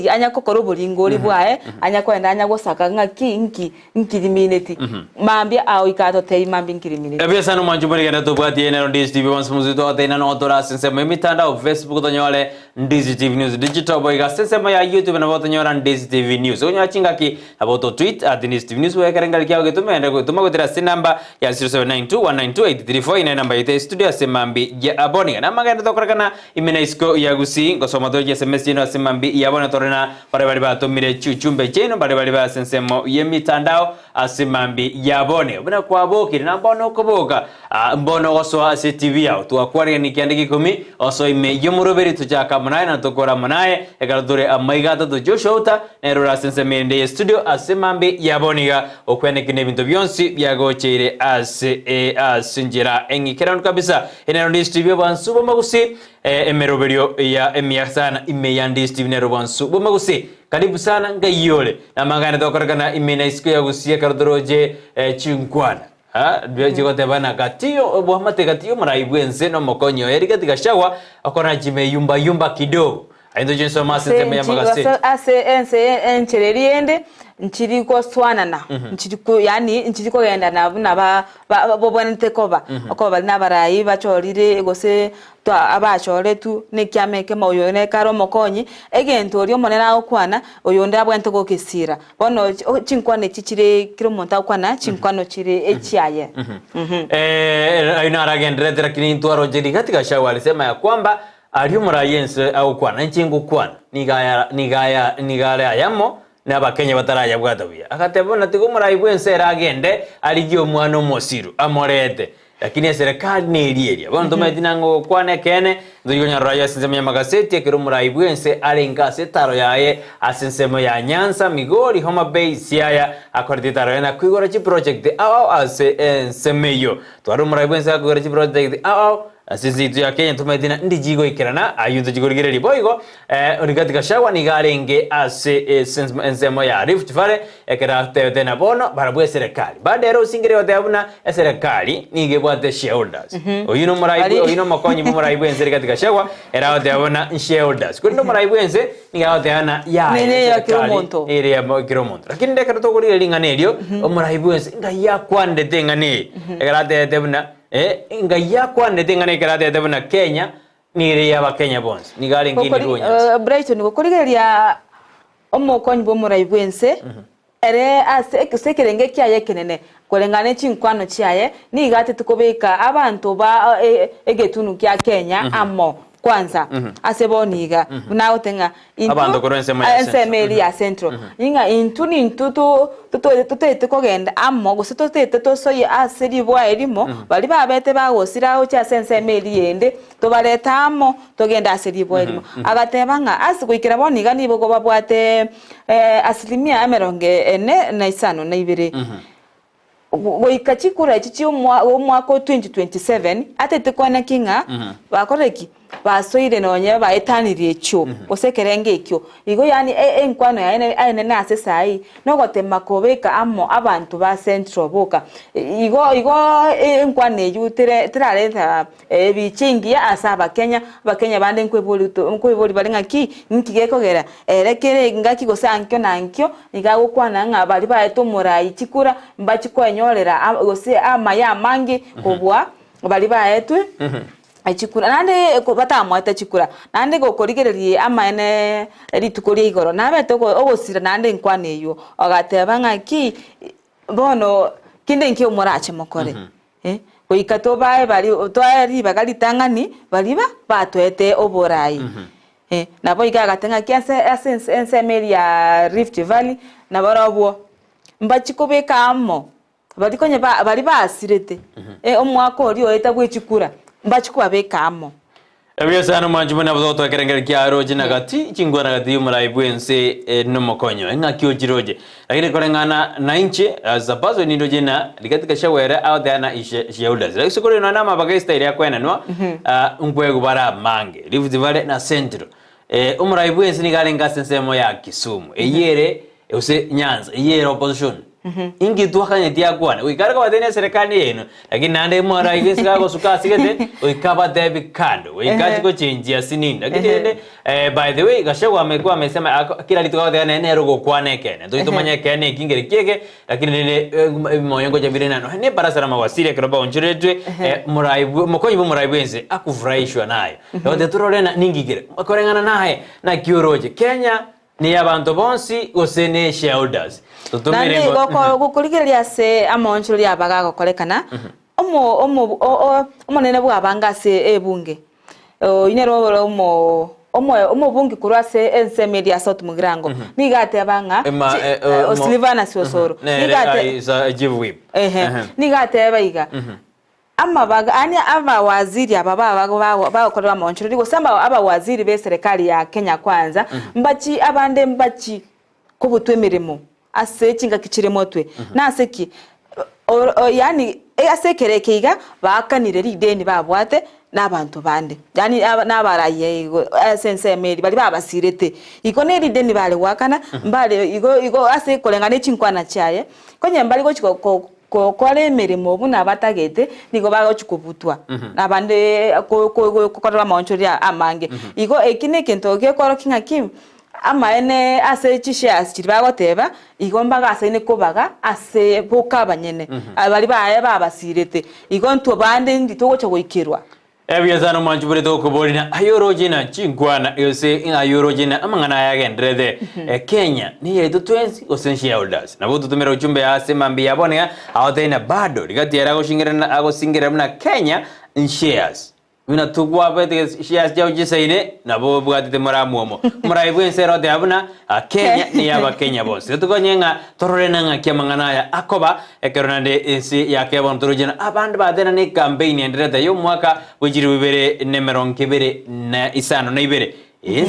anyakokoro boringori bwae anyakwenda anyagosaka ngaki inki minute mambia au ikato tei mambi nkiriminete ebesa no manjumuri genda to bwati ene Ndizi TV once muzito atena no tora sense mitandao Facebook tonyole Ndizi TV News digital boy ga sense ya YouTube na boto nyora Ndizi TV News onyo achinga ki aboto tweet @Ndizi TV News we karenga kiao getumende gutuma gutira sinamba ya 0792192834 ine namba ite studio semambi ya aboni na magenda tokorana imena isko ya Gusii ngosoma to SMS ino semambi ya abona torena bari batomire chuchumbe cheno bari ba sensemo ye mitandao asemambi ya abone buna kwa boki na mbono koboka mbono oso ase TV yao tuakwari ni kiandiki 10 oso ime yomuroberi tujaka munaye na tokora munaye egaradore amaigata to joshouta nerora senseme inde studio asemambi ya aboniga okwene kine bintu byonsi byagocheire asinjira engikerano kabisa ene Ndizi TV bansubo magusi emeroberio ya emiasana ime ya Ndizi TV nero bansubo magusi karibu sana ngayole na magana tokorana imena isko ya Gusii karodoroje chinkwana jikote bana katio bwamate katio maraibwense no mokonyo erika tigashawa akona jime yumba kidogo aindo jenso masete me magase ase enchereriende nchiriko swanana nchiriko yani nchiriko genda na bobonete koba akoba na barayi bachorire gose to abachore tu nekyameke moyo ne karo mokonyi egento ryo monera okwana oyo ndabwente go kisira bono chinkwane chichire kiro monta okwana chinkwano chire echiaye aina aragendere lakini ntwaro jeri katika shawali sema ya kwamba aliumurayense au kwana nchingu kwana nigaya yamo n'abakenya batarayabwatabuya akatebona tigumura ibwense ragende aligyo mwana mosiru amorete lakini serikali ni area bono tumetina ngo kwane kene ndio nyaraya sensemo ya magazeti ya kirumura ibwense arenga setaro yaye asensemo ya Nyanza Migori Homa Bay Siaya akordi taro na kwigora chi project au ase ensemeyo twarumura ibwense akwigora chi project au asisi ya Kenya tumetina ndijigo ikirana ayunzo jigorigere liboigo origati kashagwa nigarenge ase ensemo ya Rift Valley ekera tena bono barabwe serikali baada ya usingire yote abuna serikali nigebwate shareholders oyino muraibu oyino makonyi muraibu ense katika kashagwa era yote abuna shareholders kundo muraibu ense nigayote ana ya kiromonto ere ya kiromonto lakini ndekera to gorire linganerio muraibu ense ngaya kwande tengane ekera tete buna ngaya kwande tengane ekera tete buna Kenya ni ya Kenya bonds ni gari ngini runya Brighton gukurigeria omokonyi bo muraibu ense ere asekerenge kyaye kenene kolengane chinkwano chiaye ni gate tukobeka abantu ba egetunu kya Kenya amo kwanza aseboniga nawo tenga abantu korense ya central inga intuni intutu tutete kogenda amo gusitotete tosoye aseri bwa erimo bali babete bagosiraho kya ensemeli yende tobaleta amo togenda aseri bwa erimo agatebanga asikuikira boniga nibo go babwate asilimia ameronge ene na isano na ibere goikachikura ichi omwaka 2027 atete kwana kinga bakoreki basoire nonye baetanire ekyo osekerenge ekyo igo yani enkwano ya ene na asesai no gotema kobeka amo abantu ba central boka igo enkwano yutere tirareta bichingia asaba Kenya bakenya bande nkweboli balenga ki nkigekogera erekere ngaki gosankyo nankyo igagukwana nga bali baetomora ichikura mbachikwenyorera gose amaya mangi kobwa bali baetwe achikura nande ko batamwata chikura nande go korigererie amane ritukuri igoro nabe to ogosira nande nkwaneyo agateba ngaki bono kinde nkyo morache mokore ko ikato bae bali twari bagalitangani bali batwete oborai nabo igagatenga kiase ensemeli ya Rift Valley nabarabo mbachikobeka amo bali konye bali basirete omwako ori etagwe chikura mbachikuwa bekamo ebyo sana manjumana bazoto kerengere kyaro jinagati chingwana gati umuraibu ense no mokonyo ngakyo jiroje lakini korengana na inche zabazo nindo jina ligatika shawera out there na shareholders like sokore no nama bagesta ile yakwena no ngwego bara mange Rift Valley na Central umuraibu ense ni galenga sensemo ya Kisumu eyere use Nyanza eyere opposition ingi tuakanye tiagwana uikaraka watene serikali yenu lakini nande mwara igesiga go sukasigete uikaba debi kando uikaji go change ya sinini lakini by the way gashagwa amekuwa amesema kila litu kwa tena rogo kwane kene tuitumanya kene kingere kiege lakini nene moyongo jabire nano ne barasara mawasili kiroba onjiretwe muraibu mokonyi bo muraibu ense akufurahishwa nayo yote turolena ningigire akorengana naye na kioroje Kenya ni abantu bonsi osene shareholders tutumire gukurigeria se amonchuri abaga gokorekana omo nene bwabanga se ebunge inero omo bungi kurase ensemeli ya South Mugirango nigate abanga Oslivana Sosoro nigate isa give whip nigate abayiga amabaga ani abawaziri bakorera amonchuri gusamba abawaziri be serikali ya Kenya kwanza mbachi abande mbachi kubutwemirimo asechinga kichiremotwe naseki yani asekerekeiga bakanire rideni babwate n'abantu bande yani n'abaraye sensemeri bali babasirete iko ne rideni bale wakana mbale igo asekolengane chinkwana chaye konye mbali go kwale emirimo buna batagete nigo bagochikubutwa nabande kokorwa maonchori amange igo ekine kintu gekoro kinga kim ama ene ase chishares chiribagoteba igomba gasene kobaga ase bokabanyene abali baye babasirete igo ntu bande nditogocha goikirwa ebyazano manjubure to kubolina ayorojina chingwana yose ayorojina amangana yagendrede Kenya ni yetu 20 essential shareholders nabo tutumira ujumbe ase mambi yabone awatena bado ligati yarago shingira na Kenya in shares Wina tukwa bete shares jau jisaine na bo bugati te mara muomo. Mara ibu ensero de abuna Kenya ni aba Kenya boss. Tukonyenga tororena nga kia mangana ya akoba ekeronande ensi ya kebon turujena aband ba dena ni campaign endreta yo mwaka wejiri wibere nemeron kebere na isano na ibere.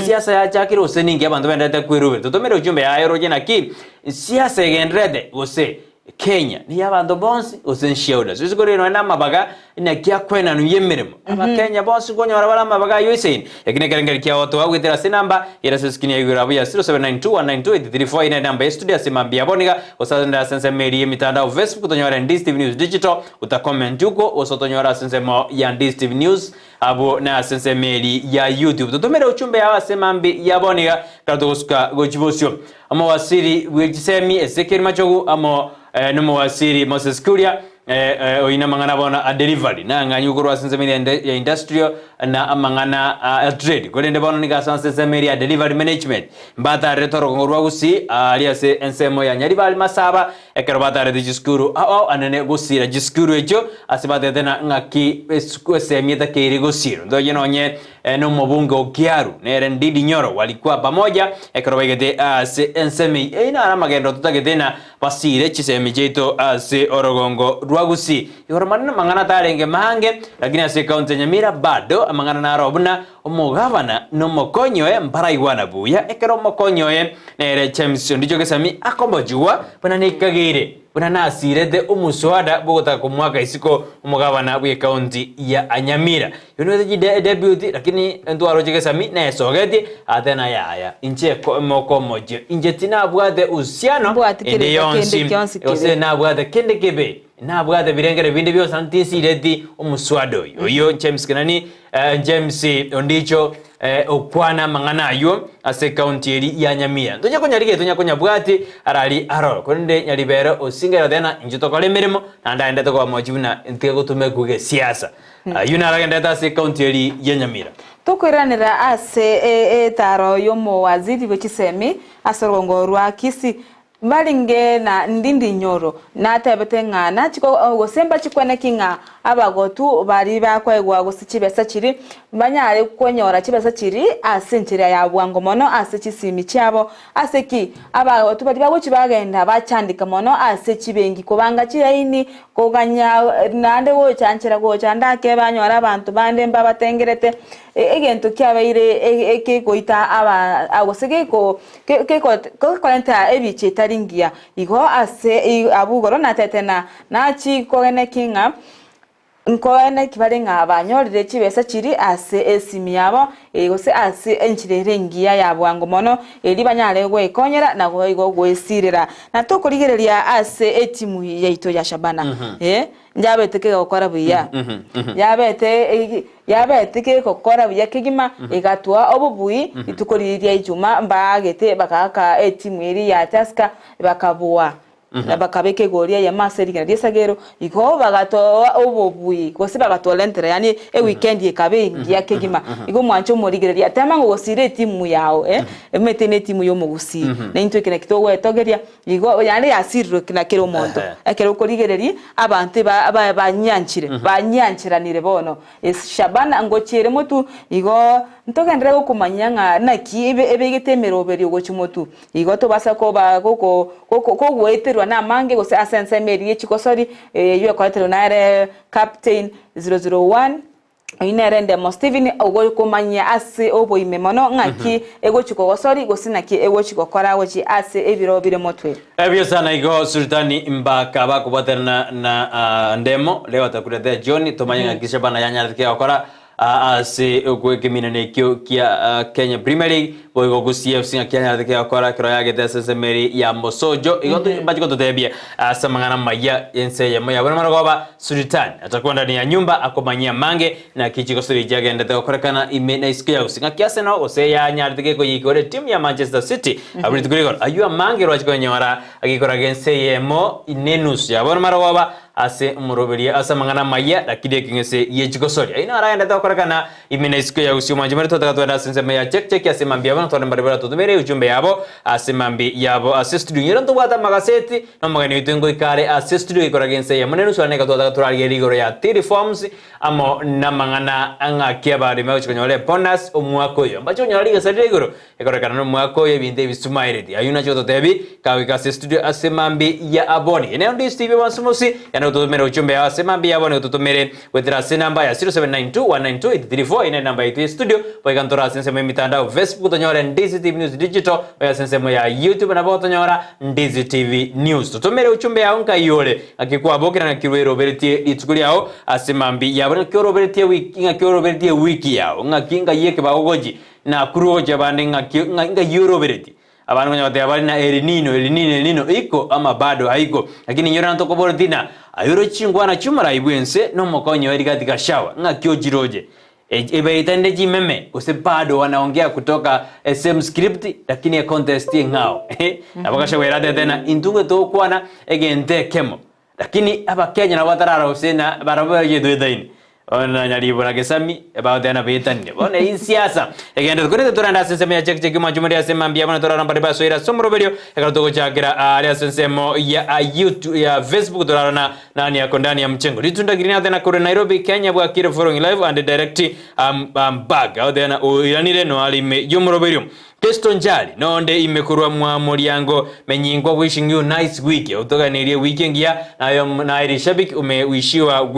Siasa ya chakiro seningi abantu bendete kwirube. Tutomere ujumbe ya aerojena ki siasa endrete ose Kenya ni abantu bonsi osenshauda sizikore no na mabaga ina kya kwena no yemeremo aba Kenya bonsi gonya barabara mabaga yoisin yakine kerengeri kya watu au gitera sinamba ira siskini ya gurabu ya 0792192334 ina namba ya studio simambia boniga osazenda sense media mitandao Facebook tonyora Ndizi TV News Digital utacomment huko osotonyora sense mo ya Ndizi TV News abo na sense media ya YouTube tutomera uchumbe ya semambi ya boniga katoska gochibosyo ama wasiri wijisemi Ezekiel Machogu ama numo wasiri Moses Kuria oina mangana bona a delivery na nganyuko rwa sense ya industrial na mangana trade golende bona nika sense media delivery management mbata retoro ngorwa Gusii aliase ensemo ya Nyaribali Masaba ekerobata re diskuru au anene Gusii diskuru ejo asibate tena ngaki esemieta keiri Gusii ndo yenonye no mobunge okiaru nere Ndidi Nyoro walikuwa pamoja ekerobegete se ensemi ina aramagendo tutagetena basire chisemi jeito se orogongo Gusii yoromana mangana tarenge mahange lakini ase kaunti Nyamira bado amangana na robuna omugavana no mokonyoe mparaigwana buya ekero mokonyoe nere James ndicho kesami akombojwa bana nikagire bana nasirete omuswada bogota ku mwaka isiko omugavana bwe kaunti ya Nyamira yonwe debut lakini ndwaro jekesami na sogeti atena yaya inche moko moje injetina bwate usiano ende yonsi ose na bwate kende kebe na bwate birengere bindi byo santisi redi omuswado yo James kanani James ondicho okwana mangana yo ase county ya Nyamira tonya konyarige tonya konya bwati arali aro konde nyalibero osingera dena injito kole mirimo nanda endete kwa mojuna ntego tumeguge siasa yuna aragenda ase county ya Nyamira tukwiranira ase taro yomo waziri wechisemi asorongo rwa Kisii balinge na Ndidi Nyoro na tebete ngana chiko gosemba chikwene kinga abagotu bari bakwegwa gusichibesa chiri banyare kwenyora chibesa chiri asenchira ya bwango mono asechisimi cyabo aseki abagotu bari baguchi bagenda bachandika mono asechibengi kubanga chiraini koganya nande wo chanchira go chandake banyora abantu bande mbabatengerete egento kyabaire ekegoita aba agosege ko kwenta ebicheta ringia igo ase abugoro na tetena na chikogene kinga nkoene kibarenga abanyorire chibesa chiri ase esimi yabo egose ase enchirere ngia ya bwango mono eri banyare gwekonyera na goigo gwesirira na tukurigereria ase etimu yaito ya Shabana njabeteke gukora buya yabeteke gukora buya kigima igatwa obubui itukuriria ijuma mbagete bakaka etimu eri ya Taska bakabua bakabeke goria ya maseri kana desagero iko bagatoa obobui gose bagatoa entere yani weekend ekabe ngia kegima iko mwancho morigeria tamango gosire timu yao emetene timu yo Gusii na into kina kitowe togeria iko yani asirro kina kero monto ekero korigereria abantu banyanchiranire bono Shabana ngochere motu iko ntogendere kumanyanga na kibe ebegetemero beri gochimotu iko to basa ko ba koko gwetero na mange gose asense meri chikosori yo kwatero na captain 001 inerende mo Steven ogo komanya ase obo imemono ngaki ego chikogosori gose naki ego chikokora wochi ase ebiro bire motwe ebyo sana igo sultani mbaka bakubaterna na ndemo leo atakuletea John tomanya ngakisha bana yanyarike okora ase okwekemina nekyo kia Kenya Premier League boigo Gusii FC ngakanya ndike okora kiro yage tese meri ya Mosojo igoto bachiko totebia asamangana maya yense ya moya bwana marogoba sultani atakwenda ndani ya nyumba akomanyia mange na kichiko suri jage ndete okorekana imena isikia usinga kiase no ose ya nyardike ko yikore team ya Manchester City abri tukurigo ayua mange rwachiko nyora agikora gense yemo inenus ya bwana marogoba ase umuroberia asa mangana maya lakini kingese yechiko sori ina ara ndete okorekana imena isikia usiuma jimari totakatwenda sense meya check ya semambia yabo ntone baribara tutumere ujumbe yabo asimambi yabo asistudio yero ntubata magaseti no magani witengo ikare asistudio ikoragense ya munenu swane katota turari rigoro ya reforms amo namangana anga kiabari mecho konyole bonus omwako yo mbacho nyali gasari rigoro ikorekana no mwako ye binde bisumairedi ayuna choto tebi kawika asistudio asimambi ya aboni eneo ndi steve wansumosi yana tutumere ujumbe ya asimambi ya aboni tutumere wethira sinamba ya 0792192834 ine namba ya studio poikantora sensemo mitandao Facebook tonyora Ndizi TV News Digital oya sensemo ya YouTube na boto nyora Ndizi TV News tutumere uchumbe ya unka yole akikuwa bokira na kirwero beretie itukuli yao asimambi ya bwana kioro beretie wiki yao ngakinga yeke bagoji na kuroja bande nga yoro beretie abantu nyote abali na elinino iko ama bado haiko lakini nyora ntoko bordina ayoro chingwana chumara ibwense no mokonyo erigati gashawa ngakyo jiroje ibeitende jimeme usipado wanaongea kutoka SM script lakini ya contest ngao na bakasha werade tena intunge to kwana egente kemo lakini aba Kenya na watarara usena barabara yedu daini ona nyalibo na gesami about ana betande ona in siasa egende tukore turanda sensemo ya check majumuri ya sema mbia bana turara mbari baso ira somro video ekatogo chakira ali sensemo ya YouTube ya Facebook turara nani yako ndani ya mchengo litunda green tena kure Nairobi Kenya bwa kire following live and direct bag out there na iranire no ali me jumro video Testo njali nonde imekurwa mwamuri yango menyingwa wishing you nice week utoka nirie weekend ya na irishabik umewishiwa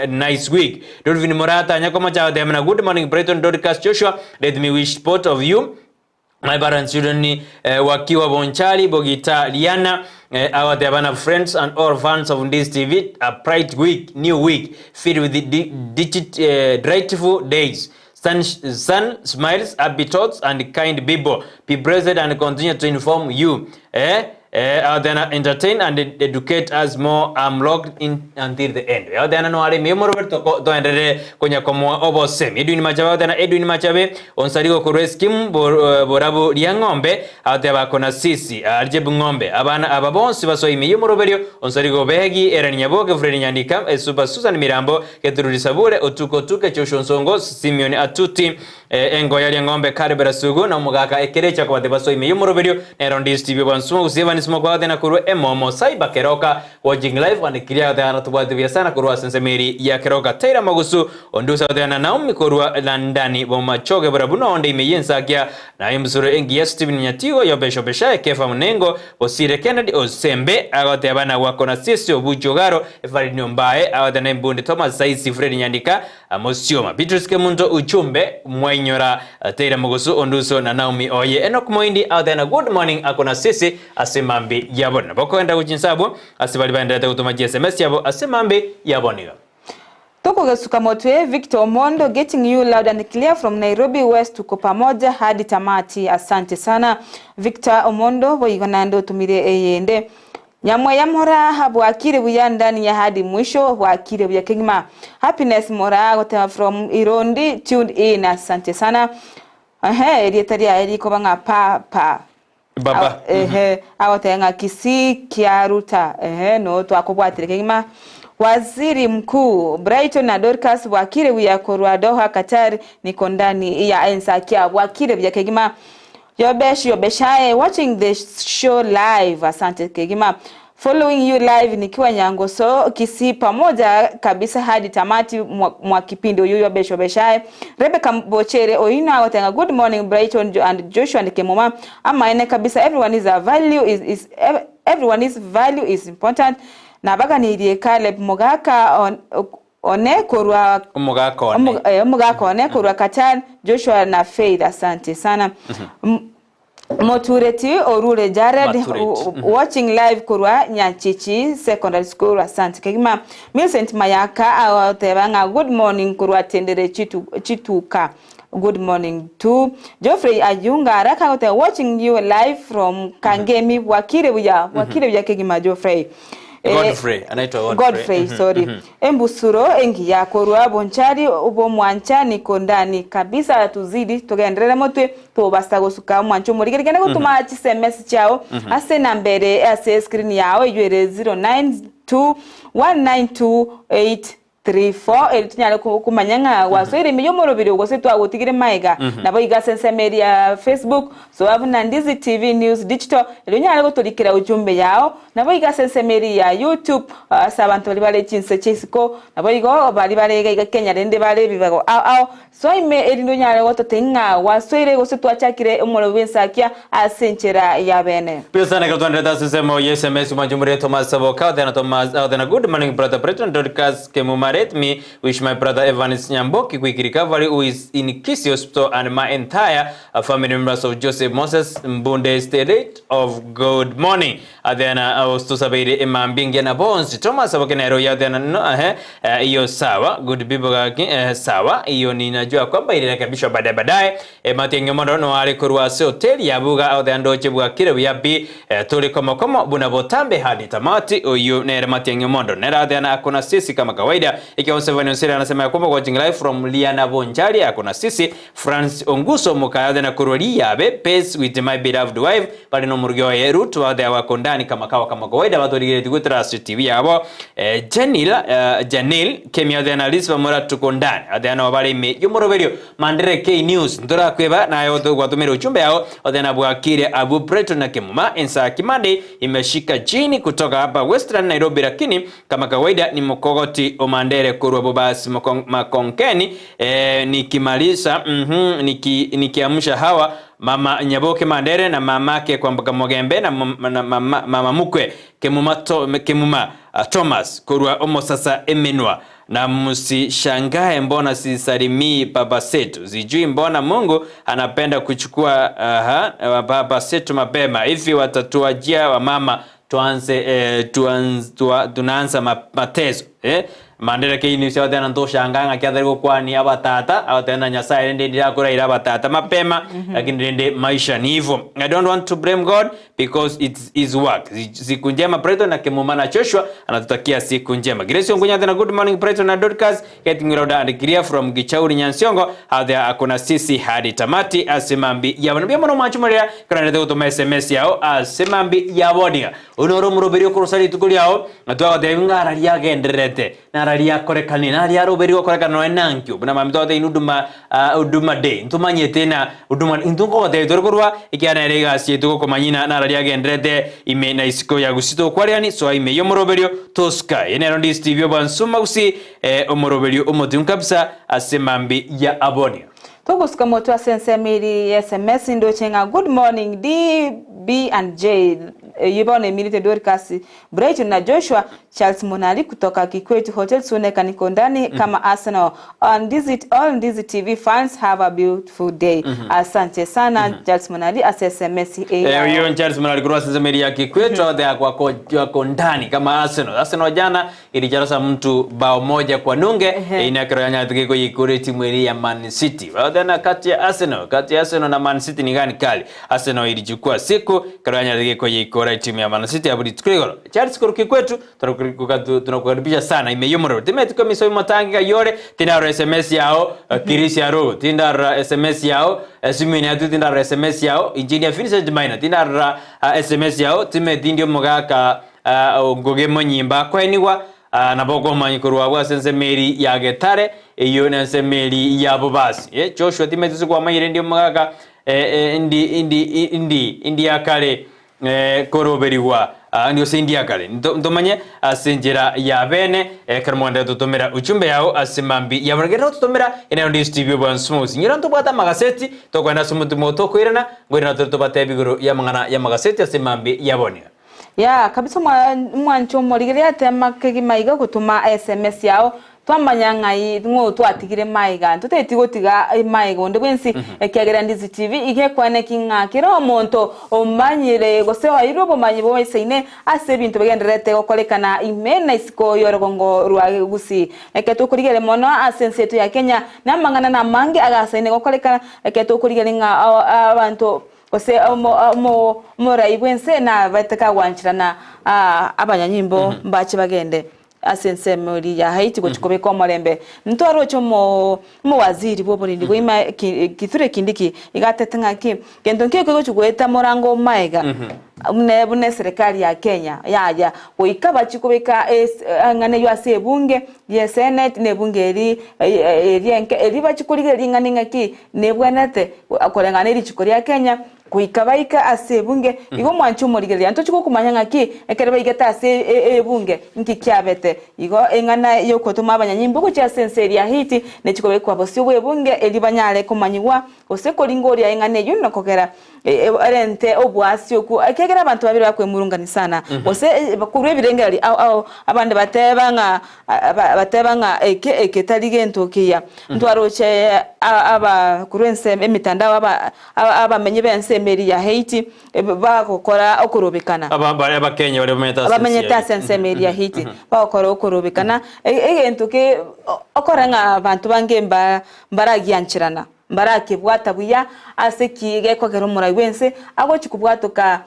nice week Dolvin Morata nyakoma chao demna good morning Brighton Dorcas Joshua let me wish both of you my parents children wakiwa Bonchari Bogita Liana our Devana friends and all fans of this TV a bright week new week filled with delightful days Sun smiles, happy thoughts, and kind people. Be blessed and continue to inform you. Then entertain and educate us more. I'm logged in until the end. Then no ari memoro to endere konya komo obosem. Edwin Machabe then Edwin Machabe on sarigo kureskim borabu liangombe ateba kona sisi arjebu ngombe abana ababonsi baso imeyumoro berio on sarigo behegi eranyabo Fred Nyandika super Susan Mirambo keturudi sabure otuko tuke choshonsongo Simeon Atuti engo yali ngombe karibera sugu na mugaka ekerecha kwa debaso imeyumoro berio erondi Steve Wansumo useva smoko tena kuru emomo cyber keroka watching live and kilia tena tubati vya sana kuru sensemeri ya keroka tera magusu ondusa tena naumi kuru landani boma choge barabuno onde imeyensakia na imsure engi Steven Nyatigo yobesho besha kefa munengo osire Kennedy osembe agote abana wako na sisi obujogaro efari nyombae agote na mbundi Thomas Saisi Fred Nyandika amosioma Beatrice Kemunto uchumbe mwainyora tera magusu onduso na Naomi Oye Enoch Moindi agote na good morning akona sisi asimambi yabona boko enda kuchinsabo asibali baendete kutuma SMS yabo asimambi yaboniga Toko gesuka motwe Victor Omondo getting you loud and clear from Nairobi West tuko pamoja hadi tamati asante sana Victor Omondo boigonando tumire eyende Nyamwe ya mora habu akire buya ndani ya hadi mwisho wa akire buya Kemuma happiness mora gote from Irondi tuned in asante sana erietaria eriko banga pa Baba awotenga Kisii kiaruta no twakubwatire Kemuma Waziri Mkuu Brighton na Dorcas wakire buya korwa Doha Qatar niko ndani ya Ensakia wakire buya Kemuma Yobeshae watching the show live asante Kemuma following you live nikiwa Nyangoso Kisii pamoja kabisa hadi tamati mwa kipindi Yobeshae Rebecca Bochere oina watenga good morning Brighton and Joshua and Kemuma ama ene kabisa everyone is a value is everyone's value is important na baga ni Caleb Mogaka one korwa Mogaka one korwa Qatar Joshua na Faith asante sana Motureti Orure Jared watching live kurwa Nyachichi secondary school asante Kemuma Millicent Mayaka awatebanga good morning kurwa tendere chituka good morning to Geoffrey Ayunga raka watching you live from Kangemi wakire buya Kemuma Geoffrey Godfrey sorry Embusuro engi ya korwa Bonchari ubo mwancha niko ndani kabisa tuzidi tugenderera motwe to basta gosuka mwancho muri gende gutuma SMS chao ase nambere ase screen yao yere 09219288 34 elitunyale kumanyanga waswere miyo morobiri gose twagutigire maiga nabo igasensemeri ya Facebook so abuna Ndizi TV News Digital elunyale gotolikira ujumbe yao nabo igasensemeri ya YouTube sabantu bali bale chinse chisiko nabo igo bali bale iga Kenya rende bale bibago ao so ime elinyale gototenga waswere gose twachakire umoro Ensakia asenchera ya bene pio sana ka twandeta sisemo SMS manjumure Thomas Saboka then good morning brother Brighton Dorcas Kemuma. Let me wish my brother Evanis Nyamboki quick recovery, who is in Kisii Hospital, and my entire family members of Joseph Moses Mbunde State of good morning. Then I was to sabiri imambingi na bonzi Thomas Abokenero ya then no iyo sawa good people sawa iyo ninajua kwamba ilirekebishwa baadaye Matiang'i Mondo no ali kurwase hoteli ya buga au then ndoche buga kire ya bi tuli komo buna botambe hadi tamati uyu nere Matiang'i Mondo nera then akona sisi kama kawaida ikiwa Seven Onseri anasema ya kwamba watching live from Liana Bonjari akona sisi France Onguso mukayade na kurwali yabe pace with my beloved wife pali no murugyo ya root wa de wakondani kama kawaida batorigire tigutra TV yabo Janil kemia de analysis mura tukondani adana wabale me yumoroberio mandere K News ndora kweba na yoto gwatumira uchumbe yao adana bwakire Abu Brighton na Kemuma Ensakia Monday imeshika chini kutoka hapa Western Nairobi, lakini kama kawaida ni mkogoti omandere kurwa bobasi makonkeni nikimalisha nikiamsha hawa mama Nyaboke Mandere na mamake kwa Mboga Mogembe na mama mukwe Kemuma Thomas kurwa omo sasa emenwa na msishangae mbona sisalimii baba setu, sijui mbona Mungu anapenda kuchukua baba setu mapema hivi. Watatuajia wa mama tunaanza matezo Mandere K News yote anatoshangaa kiadhari kwani abatata au tena Nyasaye ndiye akora abatata mapema lakini ndiye maisha ni hivyo. I don't want to blame God because it's his work. Siku njema Brighton na Kemuma na Joshua anatutakia siku njema. Grace Ongunya tena good morning Brighton na Dorcas getting round and clear from Gichauri Nyansiongo hadi akona sisi hadi tamati asemambi yabona mono machumaria kana ndio to SMS yao asemambi yabonia unoro muroberio kurusali tukuli yao atwa devinga rali yagenderete nararia korekani naria roberio korekano enankyo buna mamitote inuduma uduma day ntumanye tena uduma intungo de dorkorwa ikiana rega sietuko komanyina nararia gendrete ime na isiko ya Gusii kwariani so ime yomoroberio toska enero ndi Steve Bansuma Gusii omoroberio omotin kabisa asemambi ya abonia Toguska moto asensemiri SMS ndo chenga good morning DB and J yibone milite Dorcas Brighton na Joshua Charles Monali kutoka Kikwetu Hotel Suneka Nikondani kama Arsenal on Ndizi TV fans have a beautiful day. Asante sana Charles Monali SMS hiyo Charles Monali kwa asensemiri ya Kikwetu kwa kondani kama Arsenal jana ilijarasa mtu bao moja kwa nunge inakiranya tukiko yikure timu ya Man City tena kati ya Arsenal na Man City ni gani kali. Arsenal ilichukua siku karanya tukiko yikore timu ya Man City abudi tukiko Charles Kikwetu tunakukaribisha sana imeyomoro tumetuko miso matangi yore tinaro SMS yao Kirisi aro tinaro SMS yao simini atu tinaro SMS yao engineer Vincent Maina tinaro SMS yao timetindio mogaka ngogemo nyimba kweniwa nabogo manyikurwa bwa sensemeri ya Getare iyo na sensemeri ya Bobasi Joshua timetusu kwa mayire ndio mogaka indi akale koroberiwa ndio sindia kale ndomanye asenjera ya bene karmonde tutomera uchumbe yao asemambi ya baragera tutomera ina ndi Steve Bansuma nyira ntobata magaseti to kwenda sumutu moto kwirana ngwira tutobata bigoro ya mangana ya magaseti asemambi ya bonia ya kabisa mwancho morigeria tema kegimaiga gutuma SMS yao twamanya ngai ngo twatigire maiga tutetigotiga maiga nde bwensi ekagera Ndizi TV igekwane kinga kiro monto omanyire gose wairo bomanyi boiseine ase bintu begenderete gokolekana imena isiko yorogongo rwa Gusii eketukurigere mono asensetu ya Kenya namangana na mange agasaine gokolekana eketukurigere nga abantu ose mo raibwense na bateka wanchirana abanyanyimbo mbachi bagende asensemo ya Haiti gochikobe kwa molembe ntwaro cyo mo waziri boborindi goima kithure kindiki igatetenga ki kendo nkiko gochugweta morango maega bune serikali ya Kenya yaja goikaba chikobeka ngane yo asebunge ye senate ne bunge eri bachikurige ringane ngaki ne bwanate akorengana eri chikori ya Kenya kuikabaika asebunge igo mwanchu morigeria nto chiko kumanya ngaki ekereba igeta ase bunge nki kyabete igo engana yo kotuma abanyanyimbo ko cha senseri ya Haiti ne chikobe kwa bosi bwebunge eri banyale kumanyigwa osekoringoria engane yo nakogera erente obwasi oku akegera abantu babiri bakwemurungani sana ose bakurwe birengeri au abande batebanga eketalige ntokiya ntwaroche aba kurense emitandao abamenye bense meri ya Haiti bakokora okurobekana abakenya bamenyeta sense meri ya Haiti bakokora okurobekana egentuke okoranga abantu bangemba mbaragianchirana mbarake bwata buya aseki kogero murai wense ago chikubwatoka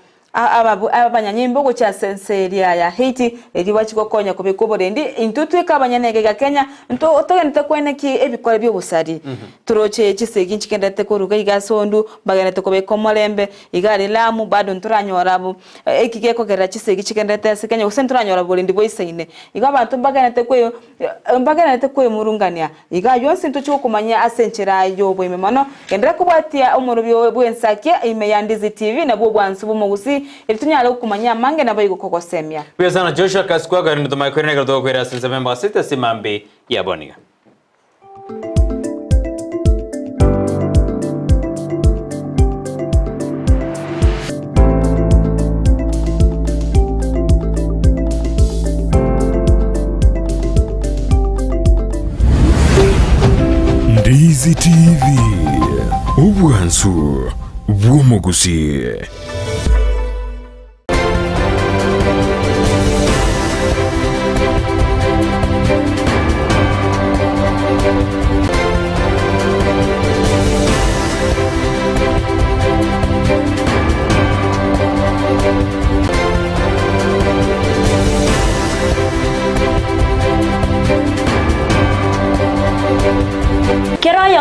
abanyanyimbo go cha senseria ya Haiti eri wachikokonya kubikoborendi intutwika abanyanege ga Kenya nto otogente kweneki ebikore byo busari turoche chisegi nchikendete koruga igasondu baganete kobeko molembe igari lamu bado nturanyorabu ekige kogera chisegi chikendete sekenya usenturanyora borendi boiseine igabantu baganete kwe murungania igayo sintu chukumanya asenchera yo boimemano kendera kubwatia umurubyo bwensakia ime ya Ndizi TV na bwo bwansubu mu Gusii elitunyala kumanya mange nabayigo kokosemya Piyasana Joshua Kaskwa garinto Makori na gato kwera sense member sita simambe ya boniga Ndizi TV ubwansu bwo Gusii.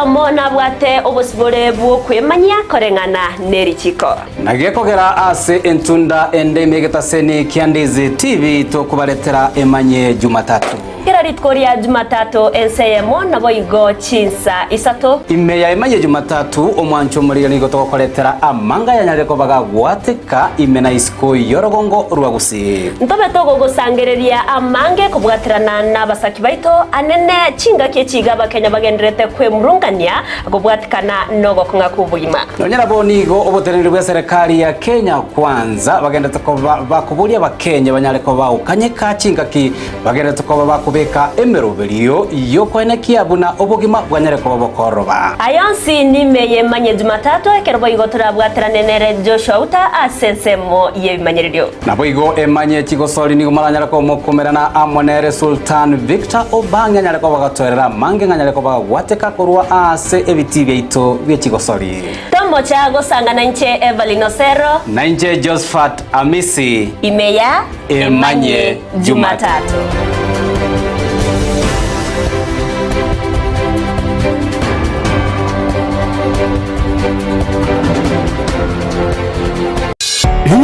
Mona bwate obosibore bwo kwemanya korengana nerichiko nagekogera ase entunda ende megetaseni Ndizi TV to kubaletera emanye Jumatatu ritkoria Jumatatu enseyemo nabo igo chinsa isato imeya emanye Jumatatu omwancho muri nigo to koletera amanga yanyareko baga gwateka imena isko yorogongo rwa Gusii ntobe togo gusangereria amange kubwatirana nabasaki baito anene chinga kechiga bakenya bagendrete kwe murungania kubwatikana nogo kunga kubuyima nonyera bonigo obotereri bwa serikali ya Kenya kwanza bagendete ko bakuburia bakenya banyareko baukanyeka chinga ki bagendete ko bakubeka emeroberiyo yo kwenekia buna obogima bwanyareko bokoroba ayonsi nimeye manye Jumatatu ekerbo igotora bwatirane nere Joshua uta asensemo yebimanyerio nabo igo emanye chigosoli nigo maranyareko mokomerana amonere Sultan Victor Obanga nyareko bagatwerera mange nganyareko bagwateka kurwa ase ebiti byaito byechigosoli tombo chago sangana nche Evelyn Sero na nche Josephat Amisi imeya emanye Jumatatu.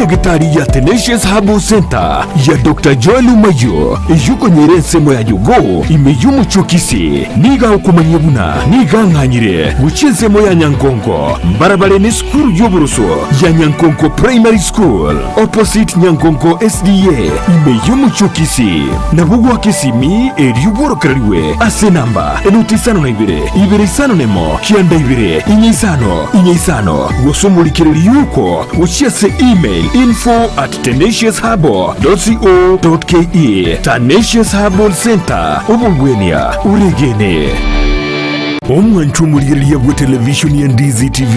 Gitari ya Tenacious Herbal Center ya Dr. Joel Umayo yuko nyerensemo ya yugo imeyumu chukisi niga ukumanye buna niga nkanyire gucenzemo ya Nyankongo mbarabare ni skuru y'uburuso ya Nyankongo Primary School opposite Nyankongo SDA imeyumu chukisi na bugwa kisimi eriyuborokereriwe ase namba 972 kianda 2 gusumurikiriri yuko uchiase email info@tenaciousherbal.co.ke Tenacious Herbal Center ubungwenia uregene. omwanchu muliriria bwa televishoni ya Ndizi TV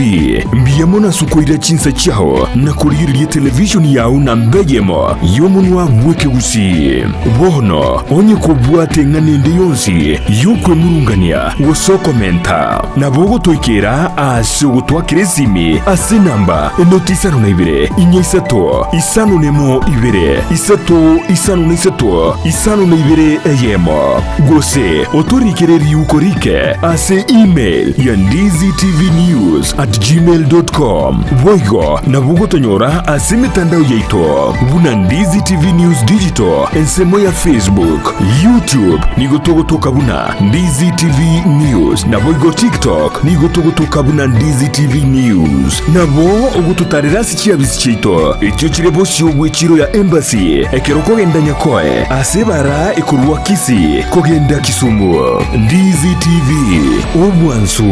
mbiyemo na sukoira chinsa chao na kuliriria televishoni yao na mbejemo yomunwa bweke Gusii bono onye kubwate nganende yonsi yukwe murungania wosokomenta na bogo toikera ase gutwakire simi ase namba enoti 52 inyesato isano nemo ibere isato isano nesato isano neibere eyemo gose otorikireri ukorike ase email ya ndiztvnews@gmail.com boigo na bogo tonyora ase mitandao yaito buna Ndizi TV News Digital ensemo ya Facebook YouTube nigotogotoka buna Ndizi TV News na boigo TikTok nigotogotoka buna Ndizi TV News nabo ogututarira sichiabisi chito ekyo kirebo shobwe chiro ya embassy ekero kogenda nyakoe asebara ekurwa Kisii kogenda Kisumu Ndizi TV obwansu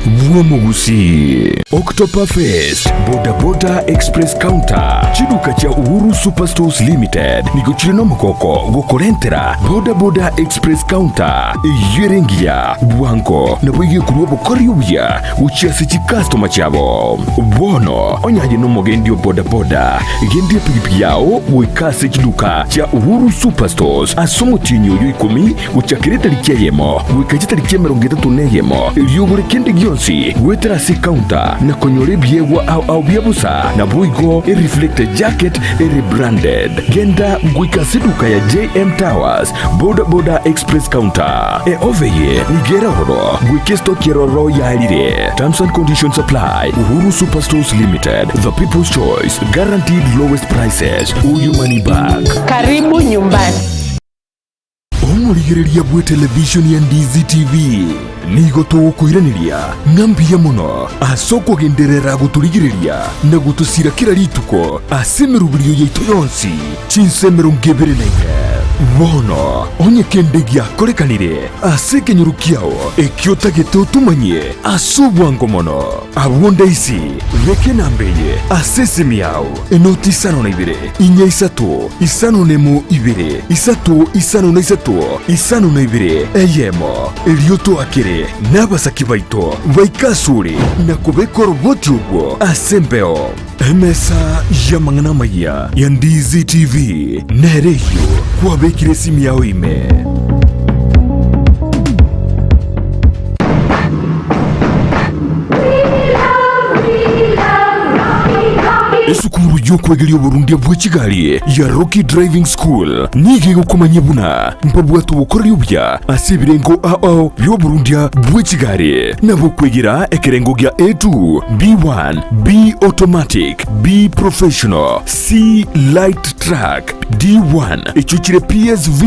bwomo Gusii Oktoberfest Boda Boda Express Counter chiduka cha Uhuru Superstores Limited niko no mukoko gokorentera Boda Boda Express Counter yerengia bwanko na bwige kurwa bukori ubya uchiasi chi customer chabo bono onyaje no mogendio Boda Boda gendia pigipigi yao wikase chiduka cha Uhuru Superstores asomo tinyo yo 10 uchakireta likyemo wikajita likyemero tuneyemo iliyogore kende gyonsi wetera si counter na konyore byewa au byabusa na buigo reflector jacket rebranded genda gwikase duka ya JM Towers Boda Boda Express Counter oveye nigera horo gwikesto kiroro ya alire terms and conditions apply Uhuru Superstores Limited the people's choice guaranteed lowest prices uyu money back Karibu nyumbani. Omurigereria bwe television ya Ndizi TV nigo tukuiraniria ngambiya muno asoko genderera guturigireria na gutusira kira rituko asemerubiriyo yaitu yonsi chinsemero ngebere naire bono onye kendegia korekanire aseke nyurukiao ekiotagete utumanye asubwango mono abonda isi veke nambeye asesemi yao enoti isano na ibere inya isato isano nemo ibere isato isano na isato isano na ibere eyemo elioto akere n'abasaki baito baikasure na kubekora ubwoti ubwo asembeo emesa yamangana maya ya Ndizi TV nereyo kuwabekire simu yao ime esukuru y'okwegerya Burundi bwa Kigali ya Rocky Driving School nige gukomanya buna mpabwatu bukorera ubya asibirengo byo Burundi bwa Kigali nabo kwegera ekerengo gya A2 B1 B automatic B professional C light track D1 echuchire PSV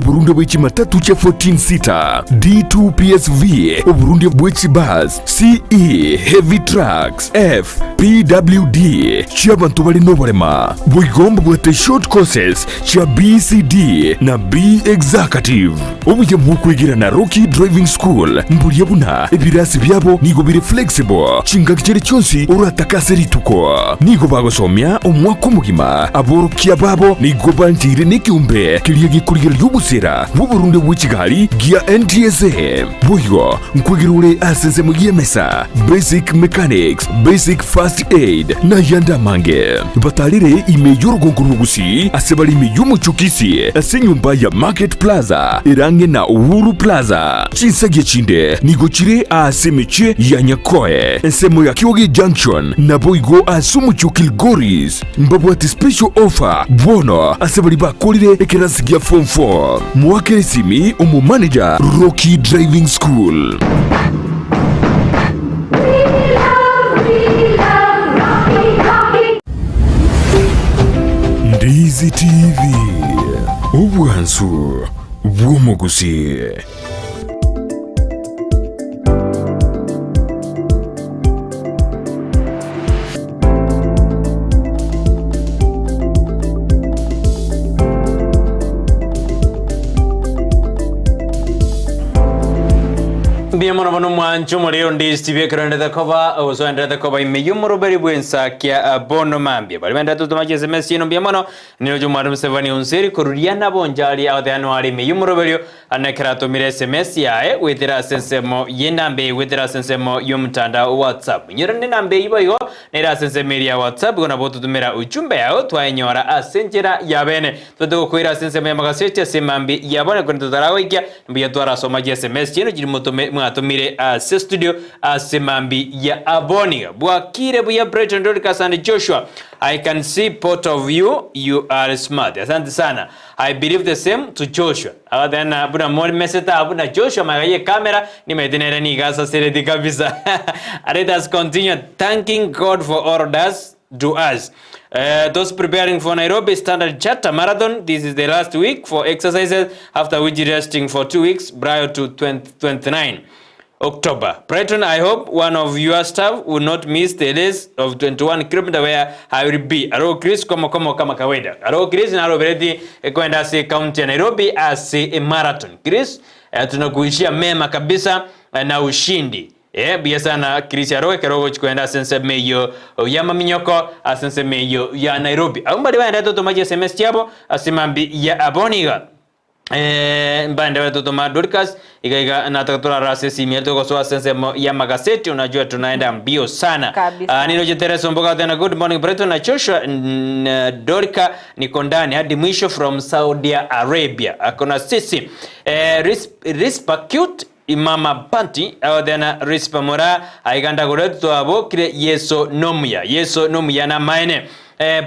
Burundi bwa Jumatatu cha 14 sita D2 PSV Burundi bwa Bus CE heavy trucks F PWD cy'abantu bari no barema bugomba bwate short courses cha BCD na B executive ubuje bukwigira na Rocky Driving School mburiye buna ebirasi byabo nigo biri flexible chinga kicere cyonsi uratakase rituko nigo bagosomya umwaka mugima aborokia babo nigo banjire nikiumbe kiriye gikurira y'ubusera mu Burundi bwa Kigali gia NTSA buyo nkwigirure aseze mu yemesa basic mechanics basic first aid na yanda mange batalire imejoro gonguru Gusii asebali imeyumu chukisi asenyumba ya Market Plaza irange na Uhuru Plaza chinsage chinde nigochire asemeche ya Nyakoe ensemo ya Kioge Junction na boigo asumu chukilgoris mbabwati special offer bono asebali bakolire ekerasigia form 4 mwakere simi umu manager Rocky Driving School Ndizi TV ubwansu bwomo Gusii Bien mono mono mwancho moreo Ndizi TV karende da kova ozo ende da kova imeyumuro beri Ensakia bono mambia bali menda tu tomaje SMS yino bien mono nino Jumatatu Museveni unseri koruriana bonjali au de anuari imeyumuro beri anakirato mire SMS yae wetira sensemo yenambe wetira sensemo yumtanda WhatsApp nyirane nambe ibo nera sensemo ya WhatsApp gona botu tumera ujumbe yao twaenyora asenjera yabene todo kuira sensemo ya magasete semambi yabone kwenda tarawikia mbiya twara somaje SMS yino jirimoto atumire ase studio asemambi ya aboni bwakire buya Brighton Dorcas and Joshua. I can see both of you are smart. Asante sana. I believe the same to Joshua. Then buna more meseta buna Joshua magaye kamera ni metenera ni gasa seredi kabisa. Let us continue thanking God for all that to us. Those preparing for Nairobi Standard Charter Marathon, this is the last week for exercises, after which resting for 2 weeks prior to 29 October. Brighton, I hope one of your staff will not miss the race of 21 km where I will be. Aro Chris kama kawaida. Aro Chris na aro bereti kwenda si county ya Nairobi as a marathon. Chris, tunakuishia mema kabisa na ushindi. Bia sana Chris Aroe karogo kwenda sense meyo ya maminyoko asense meyo ya Nairobi. Aumbali baada to tomaje SMS chabo asimambi ya aboniga. Mbande wetu toma Dorcas iga natakatura rase simia toko so sense ya magazeti unajua tunaenda mbio sana. Nino jetereso mboga tena good morning Brighton na Joshua Dorcas niko ndani hadi mwisho from Saudi Arabia. Akona sisi respect imama panti au dena rispa mora aiganda goreto abo kire yeso nomuya na maene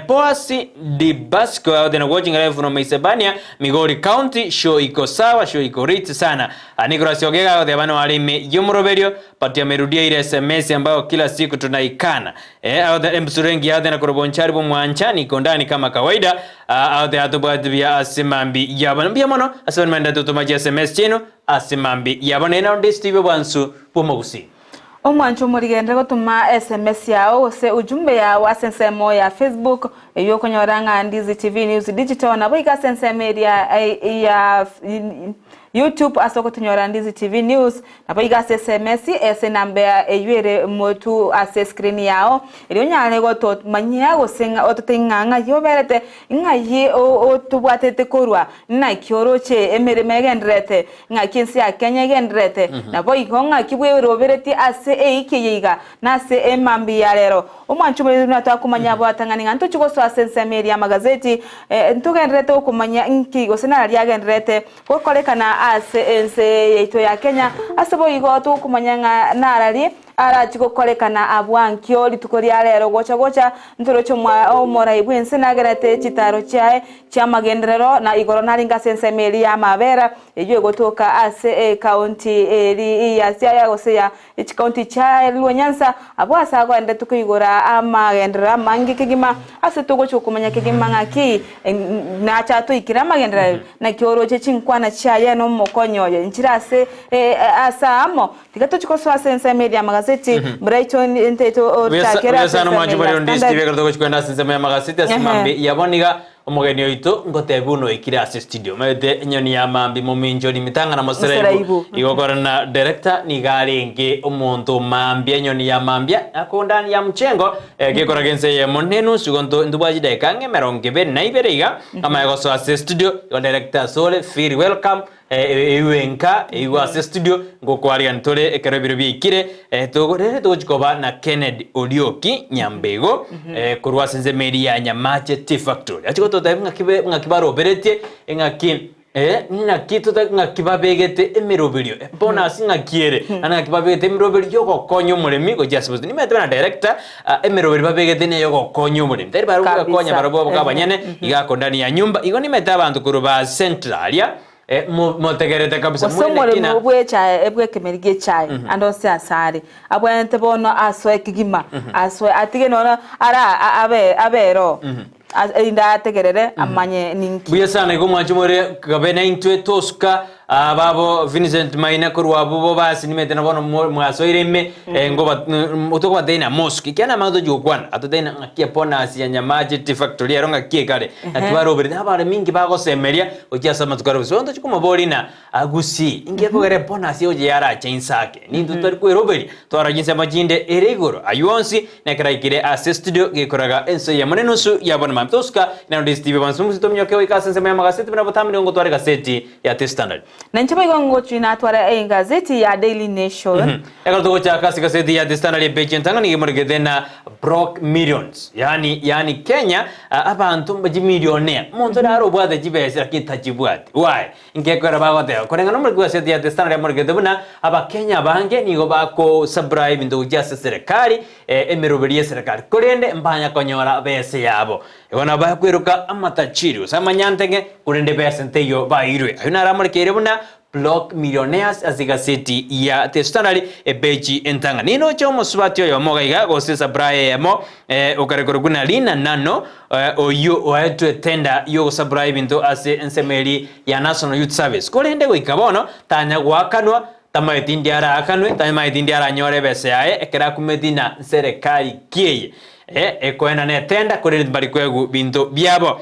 Poasi di Basco au dena watching live from Isebania Makori County show iko sawa show iko rich sana Nicolas Ogega au debano alime yumroberio pati amerudia ile SMS ambayo kila siku tunaikana au the msurengi au dena korobonchari bo mwanchani kondani kama kawaida au the atobati ya asimambi yabana mono asema menda tutomaji SMS chino asimambi yabana na Ndizi TV bansu Gusii. Omwancho murigende gutuma SMS yao se ujumbe ya wasensemo ya Facebook iyo konyoranga Ndizi TV News Digital na boika sensemo ya YouTube asoko tunyora Ndizi TV News na boika SMS ese namba eyere motu ase screen yao iliyo nyane goto manyia gosenga ototinganga yoberete ngayi otubwatete korwa na kioroche emere megendrete ngakinsi akenya gendrete na boika ngakibwe robereti ase eikiyiga na se emambi ya lero omwancho muri natakumanya bwatangani nganto chugo so asensemeri ya magazeti ntugendrete okumanya nkigo senari yagendrete kokolekana ase ense yeito ya Kenya asebo igoto okumanya narari arachiko kolekana abwankyo litukoria lero gocha ntorocho mwa omora ibwense nagerete chitaro chae cha magendrero na igoro naringa sensemeri ya mabera ejo gotoka ase county eri ya sia gose ya county cha Luonyansa abwasa go ende tukigora amagendera mangi kigima ase togocho kumanya kigima ngaki na cha to ikira magendera na kioroche chinkwana cha ya no mokonyoye nchirase asamo tigato chikoso sensemeri ya magazeti Brighton inteto takera sana mwancho bari Ndizi TV gardo kwenda sensemeri ya magazeti asimambi yaboniga omugeni oito ngotebuno ikira ase studio mete nyoni ya mambi muminjo limitanga na Moseraibu igogorana director ni garenge omuntu mambi nyoni ya mambia akondani ya mchengo gekora gense ya monenu sugonto ndubaji daika meronge be naiberiga ama yagoso ase studio yo director sole feel welcome ewenka ase studio ngokwari antore ekarabiro bikire togorere tojikoba na Kennedy Olioki Nyambego kurwa sensemeri ya Nyamache Tea Factory achiko ngakibaro beretie ngaki kitu ngakibabegete emiroberio bona singakiere ana kibabegete emiroberio yoko konyo muremi go just ni metana director emiroberio babegete ne yoko konyo muremi tari baru konya barobo kabanyene igako ndani ya nyumba igo ni meta abantu kuruba centralia motegerete kabisa mwene mubwe cha ebwe kemerige chai ando se asari abwente bono aswe kigima aswe atige no ara abero inda tegerere amanye ninki buya sana go mwancho more kabena intwe toska babo Vincent Maina kurwa bo basi nimete na bono mwaso ireme ngoba utoko dena mosque kiana mando jukwana atodena ngakia pona asia nyamaje ti factory aronga kie kare atwaro bere abare mingi bago semeria okia sama tukaro sondo chukuma bolina Gusii ingeko gere pona asia oje yara Ensakia ni tutori ku roberi twara jinsa majinde eregoro ayonsi na kiraikire ase studio gekoraga enso ya manenusu ya bona mamtoska na Ndizi TV bansumu tomnyoke wikasa nsema ya magazeti bina botamini ngo twara gazeti ya The Standard na nchapa igongo china twara gazeti ya Daily Nation eka to cha kasi gazeti ya The Standard page ntanga ni gemorgedena broke millions yani Kenya abantu baji millionaire muntu raro bwada jibese kitachibwati why ingekora bagote korenga no gazeti ya The Standard morgedebuna aba Kenya bange nigo bako subscribe ndo jase serikali emeroberie serikali korende mbanya konyora bese yabo ibona bakwiruka amatachiri usamanyantenge kurende bese nteyo bairwe ayuna ramorkere buna block millionaires azigazeti ya The Standard ebeji entanga nino chomo swatio yo mogaiga gosesa braye yamo ukarekoruguna lina nano oyo oetwe tenda yo subscribe ndo ase ensemeli ya National Youth Service korende goikabono tanya gwakanwa tamayitindiara akanwe tamayitindiara nyore bese yae ekera kumedina serikali kieye ekoena ne tenda korende bali kwegu binto byabo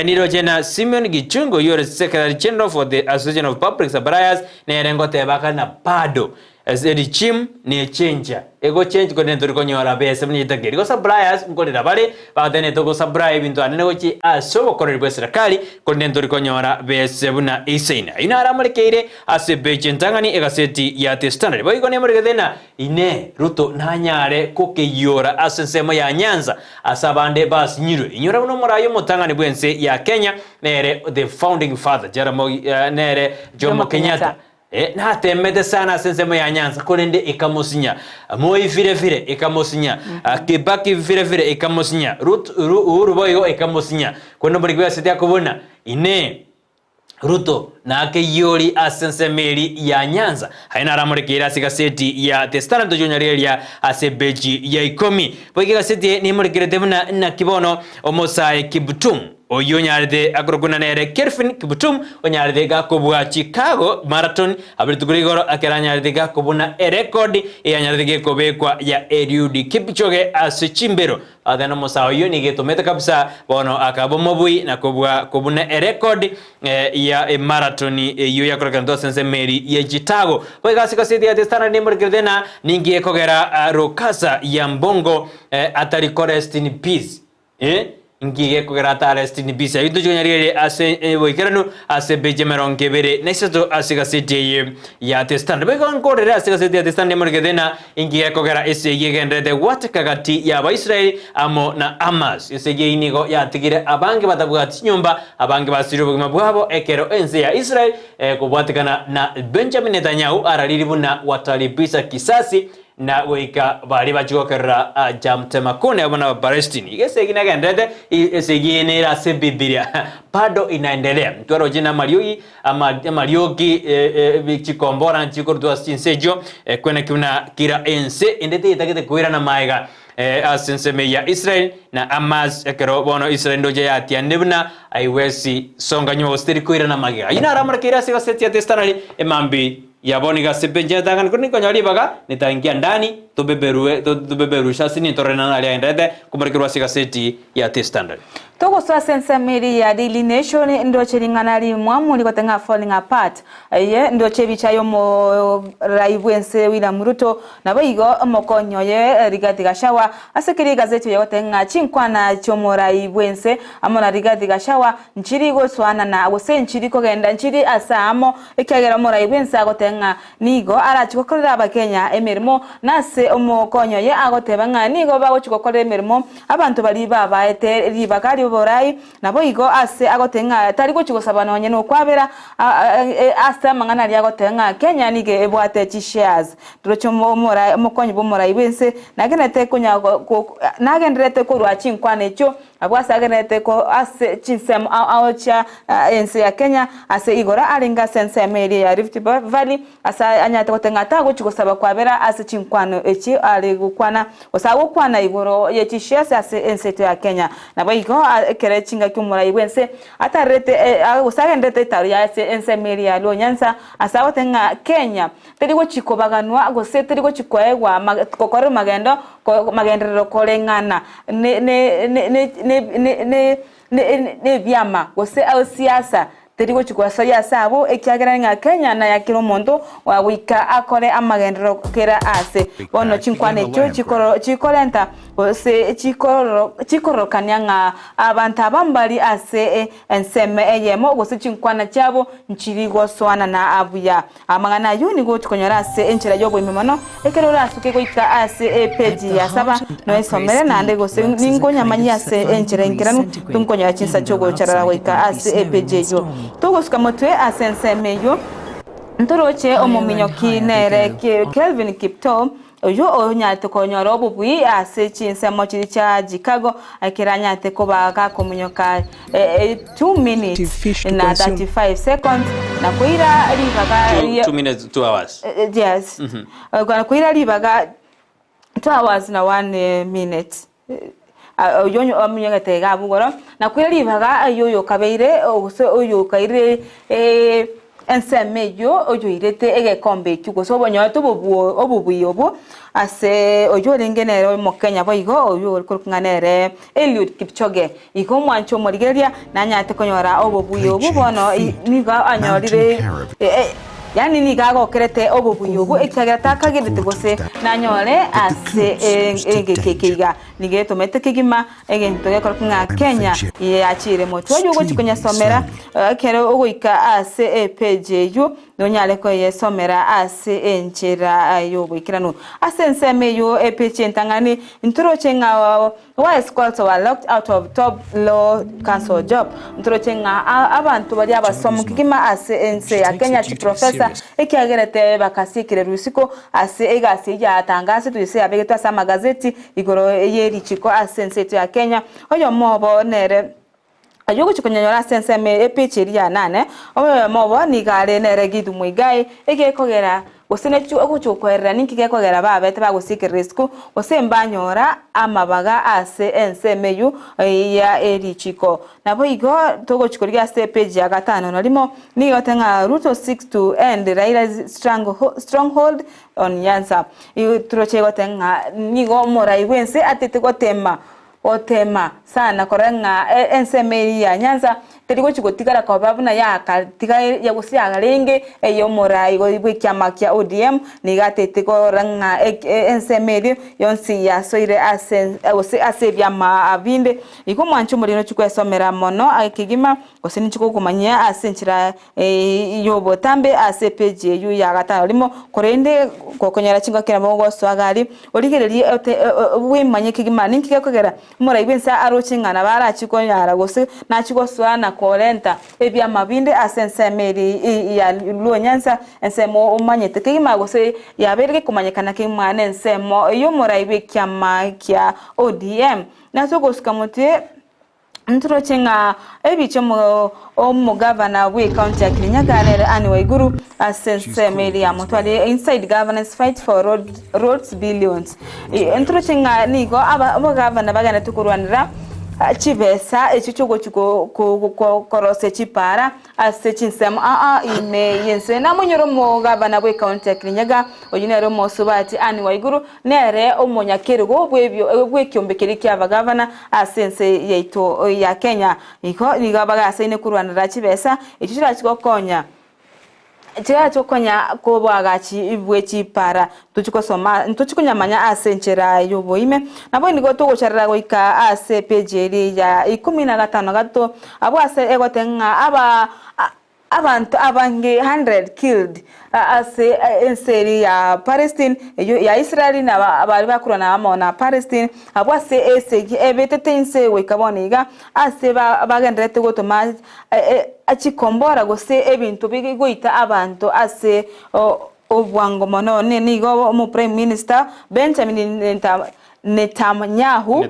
niro jena Simeon Gichungo yore Secretary General for the Association of Public Suppliers nerengo tebaka na pado ezedi chim ne changer ego change ko nendo ko nyora bese mni tageri ko suppliers ngolera bale ba dene to ko supply bintu anene gochi aso ko re serikali ko nendo ko nyora bese buna isaina ina aramurikeire ase beje ntangani egaseti ya The Standard boy ko ne murigedena ine Ruto nanyare ko keyora asensemo ya Nyanza asabande bas nyirwe inyora buno murayo mutangani bwense ya Kenya nere the founding father Jaramogi nere Jomo Kenyatta na temede sana sensemo ya Nyanza kolende ikamusinya Moi vire ikamusinya Kibaki vire ikamusinya Uhuru boyo ikamusinya kono burigwa setia kubona ine Ruto na akeyori asensemeri ya Nyanza haina ramurikira sigaseti ya The Standard jonyariya asebeji ya 10 boiga gaseti ni murikire demna na kibono omosai Kibutum oyonyarde akroguna nere Kerfin Kibutum onyarde gakobwa Chicago Marathon abirtugurigoro akeranyarde gakobuna record yanyarde gekobekwa ya Eliud Kipchoge asichimbero adana mosao yoni getometa kabisa bono akabomobui na kobuna record ya marathon iyo yakoraka ndo sensemeri ya Chicago boiga sikaseti ya The Standard ni murikire ningi ekogera rokasa ya mbongo atari rest in peace ngige kugera rest in peace yudo jonyarire ase boikeranu ase bejemeron kebere neseto asigaseti ya The Standard bego nkorera asigaseti ya The Standard morgedena ngige kugera ese yegendrede watakagati ya Israel amo na Hamas ese inigo ya tigire abange batabwati nyumba abange basiro bugima bwabo ekero ense ya Israel kubwatikana na Benjamin Netanyahu araliribuna watalibisa kisasi na weka bari bachokera jamtemakone abana Palestine igese ginagendete eseginera sebibiria bado inaendelea mtwaro jina Mariogi bichikombora nchikordwa sinsejo kwena kuna kira ense endete itakete kuira na maiga asenseme ya Israel na Hamas ekero bono Israel ndoje ya tianebna aiwesi songa nyo steri kuira na maiga ina ramara kira sigaseti ya The Standard emambi yaboniga sepenja tangan kuni konyali baga nitaingia ndani tubeberusha sini torena ali aendete kumarikirwa sigaseti ya The Standard toko swa sensemeri ya Daily Nation ndo chiringanari mwamuli kotenga falling apart ndo chebicha yo mo raibwense William Ruto na boigo mokonyo ye Rigathi Gachagua asekiri gazeti yo kotenga chinkwana chomo raibwense amona Rigathi Gachagua nchiri goswana na wose nchiri kogenda nchiri asamo ekagera mo raibwense agotenga nigo arachikokorera abakenya emirimo nase omokonyo ye agotebanga nigo bagochikokorera emirimo abantu bali babaete ribakari borai nabo igo ase agotenga tari gochigosabana onye no kwabera ase mangana ri agotenga Kenya nige ebwate chi shares turocho morai mokonyi bo morai bense nagenete kunya nagendrete ko rwachi nkwane cyo abwasa agenete ko ase chinsem aocha ense ya Kenya ase igora alinga sense media ya Rift Valley asa anyate ko tengata go chikosaba kwabera ase chinkwano echi ali gukwana osawo kwana igoro yechishese ase ense ya Kenya na boigo kere chinga kumura iwense atarete usagendete taru ya ase ense media lo nyansa asa tenga Kenya tedigo chikobaganwa go se tedigo chikoegwa kokore magendo magendero kolengana ne vyama gose au siasa tedigo chikwa soya sabo ekiageranga Kenya na yakiro mondo wa wika akore amagendero kera ase bono chinkwane cyo chikorenta gose chikoro kanyanga abantu abambali ase enseme eyemo gose chinkwana cyabo nchirigo swana na abuya amangana yuni go tukonyora ase enchira yogo imemano ekero rasuke go ika ase page ya saba no esomere nande gose ningonya manya ase enchira ingiranu tunkonya chinsa chogo charara go ika ase page yo togo skamotwe ase enseme yo ntoroche omominyo kinere Kelvin Kipto oyo onyate ko nyorobo bui ase chinsemo chiri cha Chicago akiranya te ko baga komunyoka 2 minutes na 35 seconds na kuira libaga 2 minutes 2 hours yes kwa kuira libaga 2 hours na 1 minute oyo omunyoka te ga bugoro na kuira libaga ayo kabeire oyo kaire ensemeyo oyo irete egekombe cyugo sobonyo obubuyobo ase oyo rengenero mu Kenya boigo oyo kurkunganere Eliud Kipchoge iko mwancho morigeria nanyate konyora obubuyobo bono niga anyorire yani niga gokerete obubuyobo ekagera takagirite gose nanyore ase engekekeiga nige tomete kigima egento gekorkunga Kenya yachire moto oyo gochikonya somera kero ogoika ase page yo nonyale ko yesomera ase enchera ayo bwikirano ase nseme yo page entangani nturochenga wa escorts were locked out of top law council job nturochenga abantu bali abasomu kigima ase ense ya Kenya chi professor ekiagerete bakasikire rusiko ase egasi ya tangase tuyise abegeta asa magazeti igoro yeri chiko ase ense ya Kenya oyo mobo nere ayogo chikonyora senseme epichiri ya nane oyo mobo ni gare nere gidu muigai egekogera gosene chu oguchukwera ninkige kogera babete bagusikira risku osembanyora amabaga ase ensemeyu ya erichiko nabo igo togo chikoriga ase page ya gatano nalimo ni gotenga Ruto 6 to end Raila stronghold on Nyanza troche gotenga nigo morai wense atete gotema otema sana korenga ensemeri ya Nyanza tedigo chigotigara kwa babuna ya katiga ya gusia galenge eyo morai go ibwe kya ODM nigatete korenga ensemeri yonsi ya soire ase byama abinde iko mwancho murino chikwesomera mono akigima gosini chikokumanya asenchira yo botambe ase page yu ya gatano limo korende kokonyara chinga kira bongo swagali oligereri wimanye kigima ninkige kogera morai bensa arochingana bara chikonyara gose na chigoswana kolenta ebya mabinde asensemeri ya luo Nyanza ensemo umanyete kigima gose yaberege kumanyekana kimwana ensemo yo morai bekyama kya ODM naso gosikamote nturochenga ebicho mu governor we county ya Kirinyaga anyway guru asensemeri ya mutwali inside governance fight for roads billions nturochenga nigo aba governor bagana tukurwanira chibesa echichogo chiko korose chipara ase chinsem ime yense na munyoro mo governor we county ya Kirinyaga oyinero mo subati ani waiguru nere omonyakirgo bwe kyombekeri kya governor asense yeito ya Kenya iko nigabaga ase ne kurwanira chibesa echichira chikokonya chira chokonya ko bwagachi ibwe chipara tuchikosoma tuchikunyamanya asenchera yoboime nabo nigo togocherera goika ase page ya 15 gato abo ase egotenga abantu abange 100 killed ase enseri ya Palestine ya Israeli na bari bakurana amona Palestine abo ase esegi ebetetense wekaboniga ase bagendrete gotoma achikombora gose ebintu bigoita abantu ase obwango mono nigo mu prime minister Benjamin Netanyahu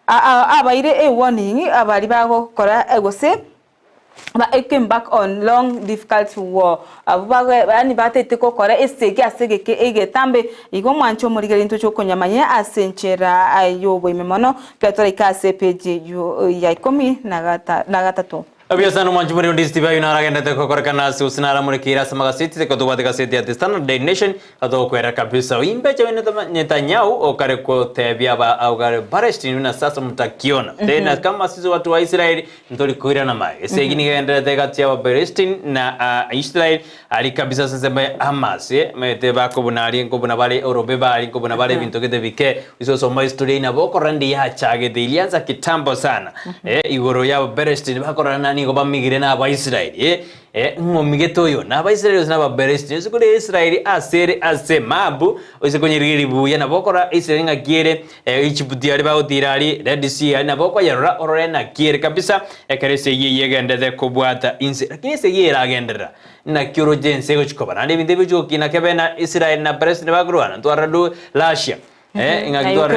abaire a warning abari bagokora egose it came back on long difficult war abani batete kokora esege asege egetambe igo mwancho muri gerinto cyo konyamanye asenchera ayobo imemono petora ikase page ya 13 Abiasana manjumuri Ndizi TV yunara gendete kokorkana susinara murikira samaga city ko tuwa tika city at standard day nation ato kwera kabisa imbe chawene Netanyahu okare ko tebia ba augare Palestine na sasa mtakiona tena kama sisi watu wa Israeli ndoli kuira na mai esegini gendete kati ya Palestine na Israel ali kabisa sasa Hamas mete bako bunari ngo bunabale Europe bali ngo bunabale bintu kete bike iso soma historia na boko randi ya chage de ilianza kitambo sana igoro ya Palestine bako rana niko bamigire na Abaisraeli ngomige yo na Abaisraeli na Ababerestin sikule Israeli ase mabu osikonyiriri buya na bokora Israeli ngakire ichibuti ari bautirari Red Sea na boko yarora orore na kire kabisa ekarese yegende kubwata inse lakini se yera gendera na kyoro jense gochikobana ndi binde bijoki na kebena Israeli na Palestine bagruana ntwaradu Russia ingakitwara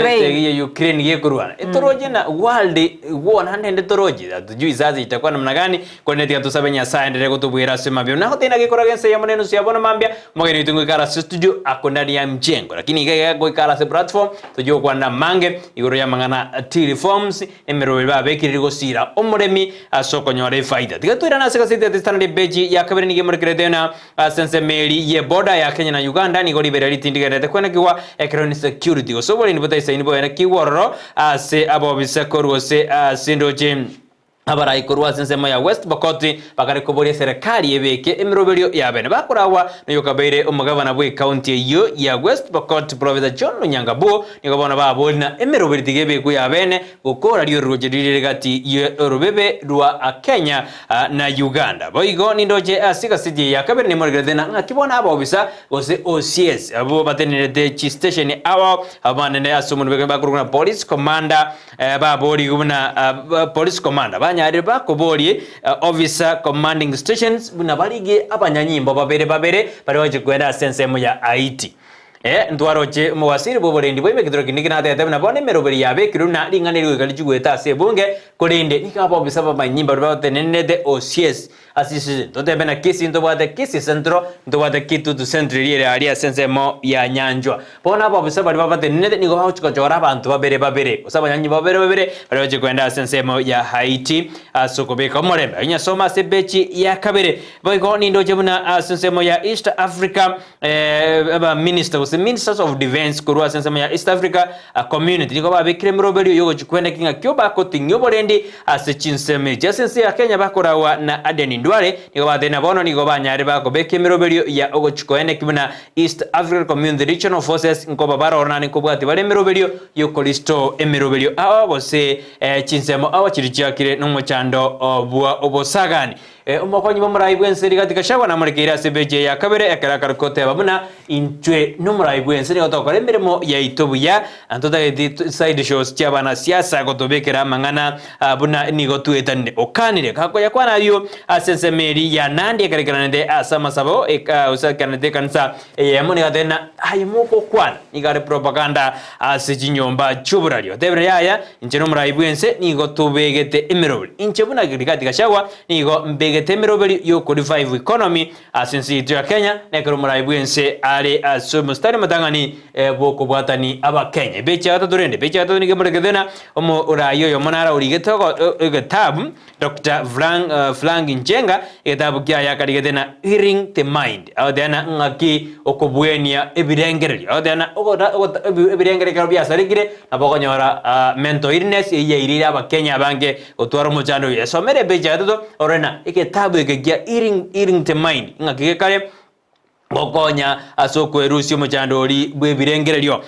Ukraine yekurwana etoroje na world 100 toroje atujui zazi itakuwa namna gani kwa neti atusabenya saa endelee kutubwira sema byo naho tena gikora gense ya maneno siyabona mambia mwageni tungu ikara studio akondani ya mchengo lakini igego ikara se platform tujyo kwa na mange igoro ya mangana teleforms emero babekiririgo sira omuremi asoko nyore faida tigatwira na seka site standard beji ya kabiri nige murikredena sense meli ye border ya Kenya na Uganda ni goli berali tindigere kwena kiwa economic security go sobole ni bota sayini boyana kiwororo ase abobisa korwose sindoje abarai korwa sensema ya West Bakoti bakari koboria serikali yebeke emiroberio yabene bakorawa no kabeire umugabana bwe county yo ya West Bakoti Province John Nyangabo nikabona babolina emiroberio tigebe ku yabene gukora ryo rojerire gati yorobebe rwa Kenya na Uganda boigo nindoje asika city ya kabere ni morgredena ngakibona abobisa gose OCS abo batenere de chi station awa abanene asumunu beke bakuruna police commander babori gubuna police commander nyari ba kobori officer commanding stations bunabalige abanyanyimbo babere bari waje kwenda sensemo ya Haiti ntwaroje muwasiri boborendi boime kidro kinigina tete na bone meroberi yabe kiruna linganiri galijugweta sebunge kolinde nikabo bisaba manyimba batenene de OCS asisi totebe na Kisii ntobade Kisii centro ntobade kitu tu centro ile area sensemo ya nyanjwa bona abo bisaba batenene nigo bachuka chora abantu babere usaba nyanyimba babere bari waje kwenda sensemo ya Haiti asokobeka morembe nya soma sebechi ya kabere boigo nindoje buna sensemo ya East Africa the Ministers of Defense kurwa sensema ya East Africa community niko babikire mroberio yogo chikwenda kinga kyoba ko tinyoborendi ase chinseme jasense ya Kenya bakorawa na Aden Ndware niko badena bono niko banyare bako beke mroberio ya ogo chikwenda kibuna East African Community Regional Forces nko babara ornani ko bwati bale mroberio yoko listo mroberio awa bose chinsemo awa chirichakire no mochando bwa obosagani umukonyi bomurai bwenseri katika shagwa na murekera sebeje ya kabere ekara kote babuna intwe no murai bwenseri otokora emirimo ya itobuya antoda side shows cyabana siasa gotobekera mangana buna nigo tuetane okanire kako yakwana yo asensemeri ya nandi ekarikana asama sabo usakana de kansa yamoni gadena hayimoko kwana igare propaganda asijinyomba chuburalio debre yaya incheno murai bwense nigo tubegete emirobli inchebuna katika shagwa nigo mbege temerobeli yo qualify economy asensi itu ya Kenya nekero murai bwense ale asumustari matangani boko bwatani aba Kenya becha atadurende becha ataduni gemuregedena omo urayo yo monara urigetogo getabu Dr. Flang Njenga getabu kya yakarigedena hearing the mind adana ngaki okobwenia ebirengereri adana ebirengereri karobia sarigire nabokonyora mental illness yeirira aba Kenya bange otwaro mujano yesomere becha atado orena tabu egegia eating the mind ngakikare gokonya asoko erusio mujandori bwebirengereryo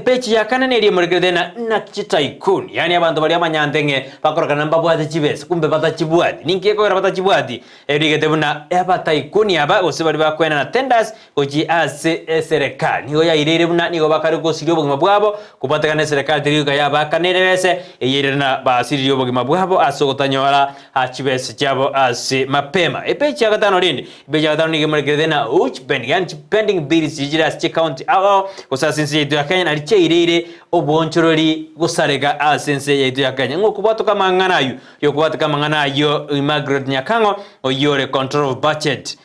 pechi ya kanane ri muregedena na chitaikun yani abantu bali amanyantenge bakorokana mbabwate chibese kumbe batachibwati ninkeko batachibwati erigetebuna abataikun yaba ose bali bakwena na tenders oji ase serikali niyo ya irere buna nigo bakari ko sirio bugima bwabo kubatakana serikali tiriga yaba kanere bese eyerena basiriyo bugima bwabo asogotanyora achibese cyabo ase mapema pechi ya gatano rindi beja gatano ni muregedena uch pending yani pending bills jira sti county aho gusasinse yetu ya Kenya na licheirire obonchorori gusarega asense yetu ya Kenya ngo kubato kama nganayo yo kubato kama nganayo Margaret Nyakango oyore control of budget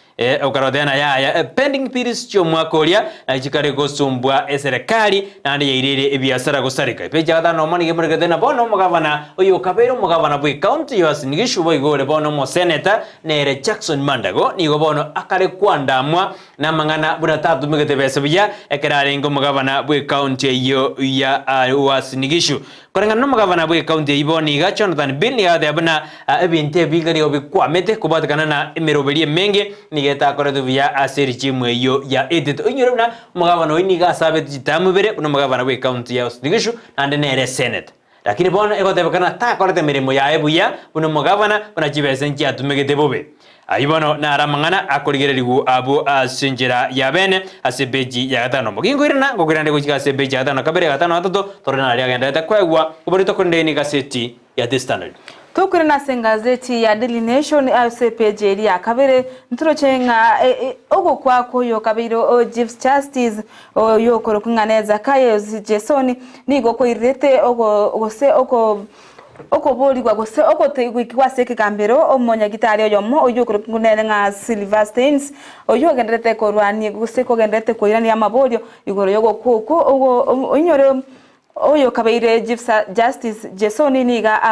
ukarodena ya pending bills cho mwakoria na chikare gosumbwa serikali na ndi yairire ebiasara gusarika peja gatha no mani gemurike thena bono mugavana uyu kabero mugavana bwi county yo asinigishu boy gore bono mo senator nere Jackson Mandago ni go bono akare kwandamwa na mangana buna tatu migete bese bya ekerare ngo mugavana bwi county yo ya wasinigishu korenga no mugavana bwi county iboni ga Jonathan Bill ya abana ebinte bigari obikwamete kubatakana na emeroberie menge ni geta koretu vya aseri chimwe yo ya edit onyoruna mugavana winiga sabet jitamubere no mugavana bwi county ya wasinigishu ande nere senate lakini bona egotebekana ta korete mirimo ya ebuya buno mugavana buna chibesenchi atumegete bobe aibono na aramangana akorigererigu abo asinjira ya bene asebeji ya gatano mugingwirina ngokirande guchika asebeji ya gatano kabere gatano atatu torena ali agenda kwegwa kuborito kondeni gaseti ya The Standard tukuri na sengazeti ya Daily Nation ACPJ ya kabere nturo chenga ogo kwako yo kabiro Chief Justice yo korokunganeza kaye Jesoni nigo ko irete ogo se oko boli kwa gose oko tegwikwa seke kambero omonya gitari oyomo oyo korokunganeza nga Silver Stains oyo gendrete korwani gose ko gendrete ko irani amabolio igoro yogo kuko onyore oyo kabeire Chief Justice Jesoni niga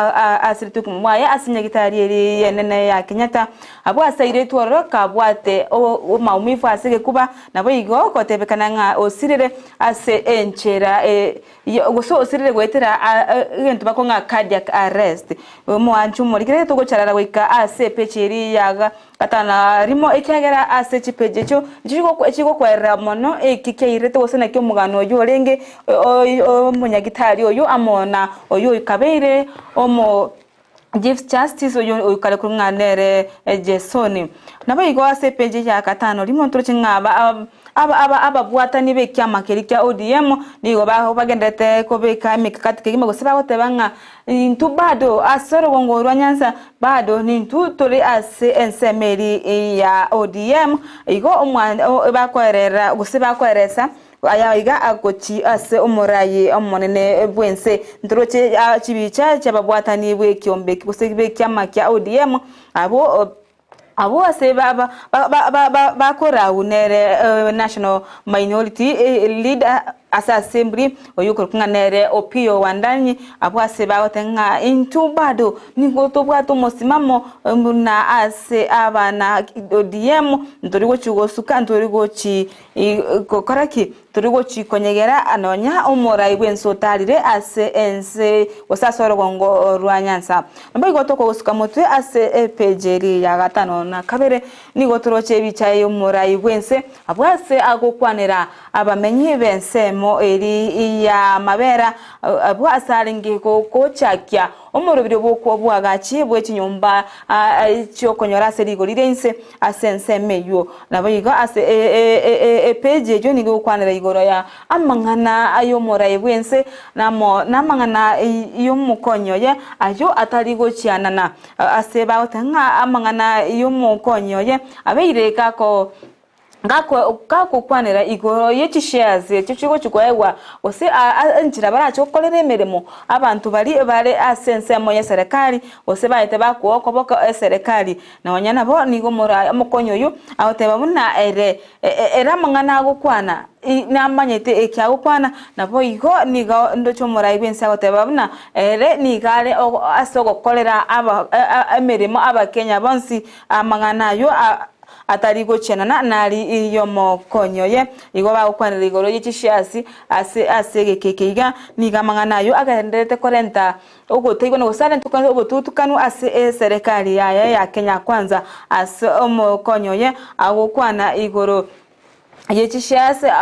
asiritu kumwaya asinya gitari yenene ya Kenyatta abo asaire tworo kabwate o maumifu asige kuba nabo igo kotebekana nga osirire ase enchera goso osirire gwetera gentu bako nga cardiac arrest mo anchu morikire to gocharara wika ase pecheri yaga katana rimo ekagera ase chipejecho chigo kwera mono ekikeire to gosena kyo mugano yo renge nyagitari oyo amona oyo kabeire omo Chief Justice oyo kale kunganere Jesoni nabo igo asepeje ya katano limo ntroche ngaba aba bwata nibe kyama kerikya ODM nigo bagendete ko beka mikakati kigime goseba gotebanga intu bado asoro ngorwa Nyanza bado nintu tole ase ensemeri ya ODM igo omwana bakwerera goseba kweresa ayayiga akochi ase omorayi omonene bwense ndroche chibicha cyababwatani bwe kyombe kusebe kyama kya ODM abo ase bakora unere National Minority Leader asa assembly oyuko kunganere opio wandanyi abo ase bawotenga into bado ningoto bwato mosimamo na ase abana ODM ndorigo chugosuka ndorigo chi kokoraki ndorigo chi konyegera anonya omora ibwenso talire ase ense wasasoro gongo rwanyansa mbago toko gosuka motwe ase pejeri ya gatano na kabere nigotoroche bicaye omora ibwense abo ase agokwanera abamenyi bense mo eri ya mabera abo asaringe ko chakya omurubire bwo bwagachi bwe kinyumba cyo konyora serigo lirense asense meyo nabayiga ase page jo nigo kwanira igoro ya amangana ayo moraye bwense namangana yo mukonyo ye ayo atarigo chianana ase baotanga amangana yo mukonyo ye abeire kako ngako kwanira igoro yechi shares cyo chikwewa ose anjira baracho kolera emeremo abantu bari asense mo ya serikali ose baite bakwo boko serikali na wanyana bo nigo mora mukonyo yo awoteba buna era mangana gukwana namanyete ekya gukwana nabo igo nigo ndocho mora ibense awoteba buna nigale asogo kolera aba emeremo aba Kenya bonsi amangana yo atarigo chenana nali iyo mokonyo ye igo bakwanira igoro yichishiasi ase kekeiga nigamangana yo agendete 40 ugo teigo no sare tukano ugo tutukanu ase serikali ya Kenya kwanza ase omokonyo ye agokwana igoro yechishase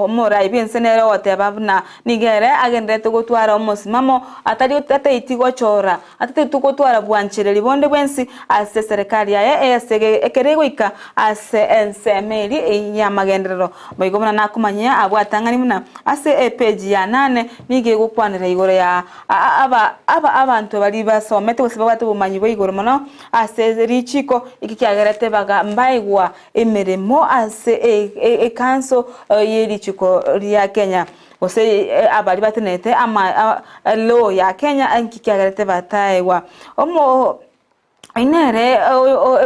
mora ibinsenero otebabna nigere agende tugutwara omusimamo atari itaitigo chora atari tugutwara bwanchireri bonde bwensi ase serikali yae esege ekerego ase ensemeri ya magenderero boigomna nakumanya abwatangani muna ase page ya 8 nige gukwanira igoro ya abantu bari basomete gose babate bumanyi boigoro mono ase richiko ikikiagerete baga mbaigwa emeremo ase kanso yeri chiko ya Kenya ose abali batenete ama law ya Kenya ankikiagerete bataiwa omo inere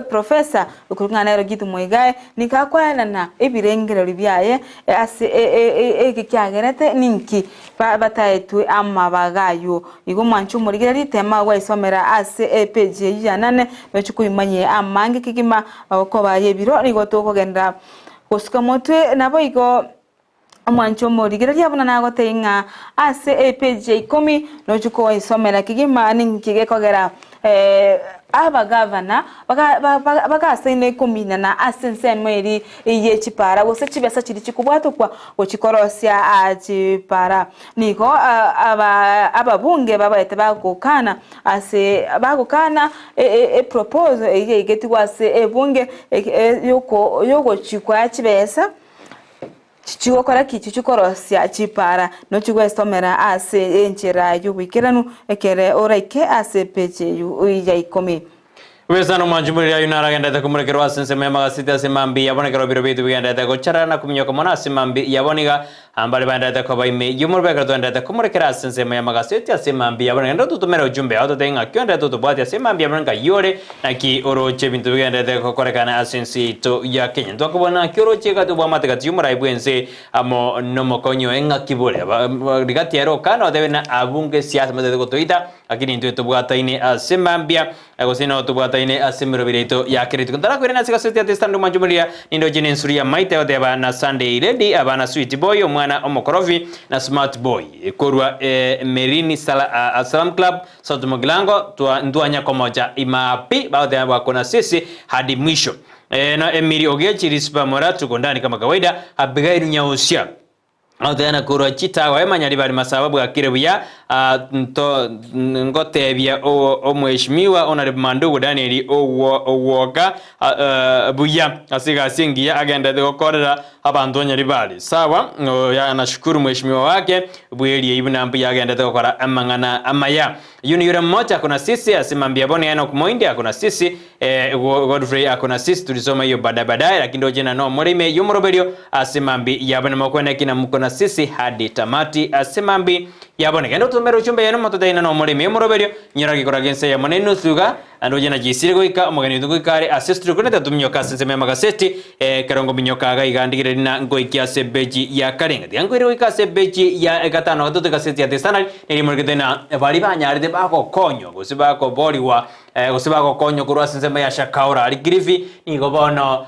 professor ukurungana gitu moigae nikakwana na ibirengero libyaye ase kikiagerete ninki bataitu ama bagayo igo mwanchu murigera litema wa isomera ase page ya 8 bechukuyimanye amangi kigima ko baye biro nigo tokogenda Kosuka motwe nabo igo mwancho morigira yabona nago tenga ase page 10 nojuko isomera kigima ninkige kogera aba governor baga sene komina na asense meri ye chipara wose chibesa chiri chikubwato kwa ochikorosia achipara niko ababunge babaete bagukana ase bagukana propose ye igeti wase bunge yoko chikwa chibesa chichikora kichi chikorosia chipara no chigwestomera ase enchera yubikiranu ekere oraike ase peche ya ikomi Wesano manjumuri ya yunara genda ta kumurikero asense mema gasita semambi yabone kero biro bitu genda ta gochara na kumnyoka mona semambi yaboniga ambale banda ta koba ime yumurbe ka tonda ta kumurikero asense mema gasita semambi yabone genda tutumera ujumbe auto tenga kyonda tutubwati semambi yabone ka yore na ki oroche bintu genda ta kokorekana asense to ya Kenya twakubona ki oroche ka tubwa mate ka yumura ibwense amo nomo konyo enga kibole rigati ero kana debe na abunge siasa mate ko toita akini ntu tubwata ine semambia agosina tubwata ine asimiro bireto ya kirito kundara kwirena sikaseti atestandu manjumulia nindo jine nsuria maite odeba na Sunday Lady abana Sweet Boy omwana omokorovi na Smart Boy korwa Merini Salam Club South Muglango ndwanya komoja imapi baada ya kona sisi hadi mwisho na Emiri Ogechi rispa moratu kondani kama kawaida Abigail Nyausia Autena kuro chita wa emanyari bari masababu akirebuya ngotebya omweshimiwa Honorable Mandugu Daniel Owoga buya asiga singia agenda de gukorera abantu nyari bari sawa ya nashukuru mweshimiwa wake bweli ibunambi agenda de gukora amangana amaya yuri mmoja kuna sisi asimambia boni yana kumoindi kuna sisi Godfrey akuna sisi tulisoma hiyo baadaye lakini ndio jina no murime yumurobelio asimambi yabone makwenda kina mukona sisi hadi tamati asimambi yabone kendo tumero chumbe yano matodaina no murime yumurobelio nyiragi koragense ya moneno suga ando jina jisire goika omugani ndugikare assist kuneta tumnyoka sense mema gaseti karongo minyoka ga igandigire na ngoikia sebeji ya karenga yango goika sebeji ya gatano gatoto gaseti ya tesana ni murgedena bari banyaride bako konyo gusibako boriwa gusibako konyo kurwa sense ya shakaura ari grifi nigo bono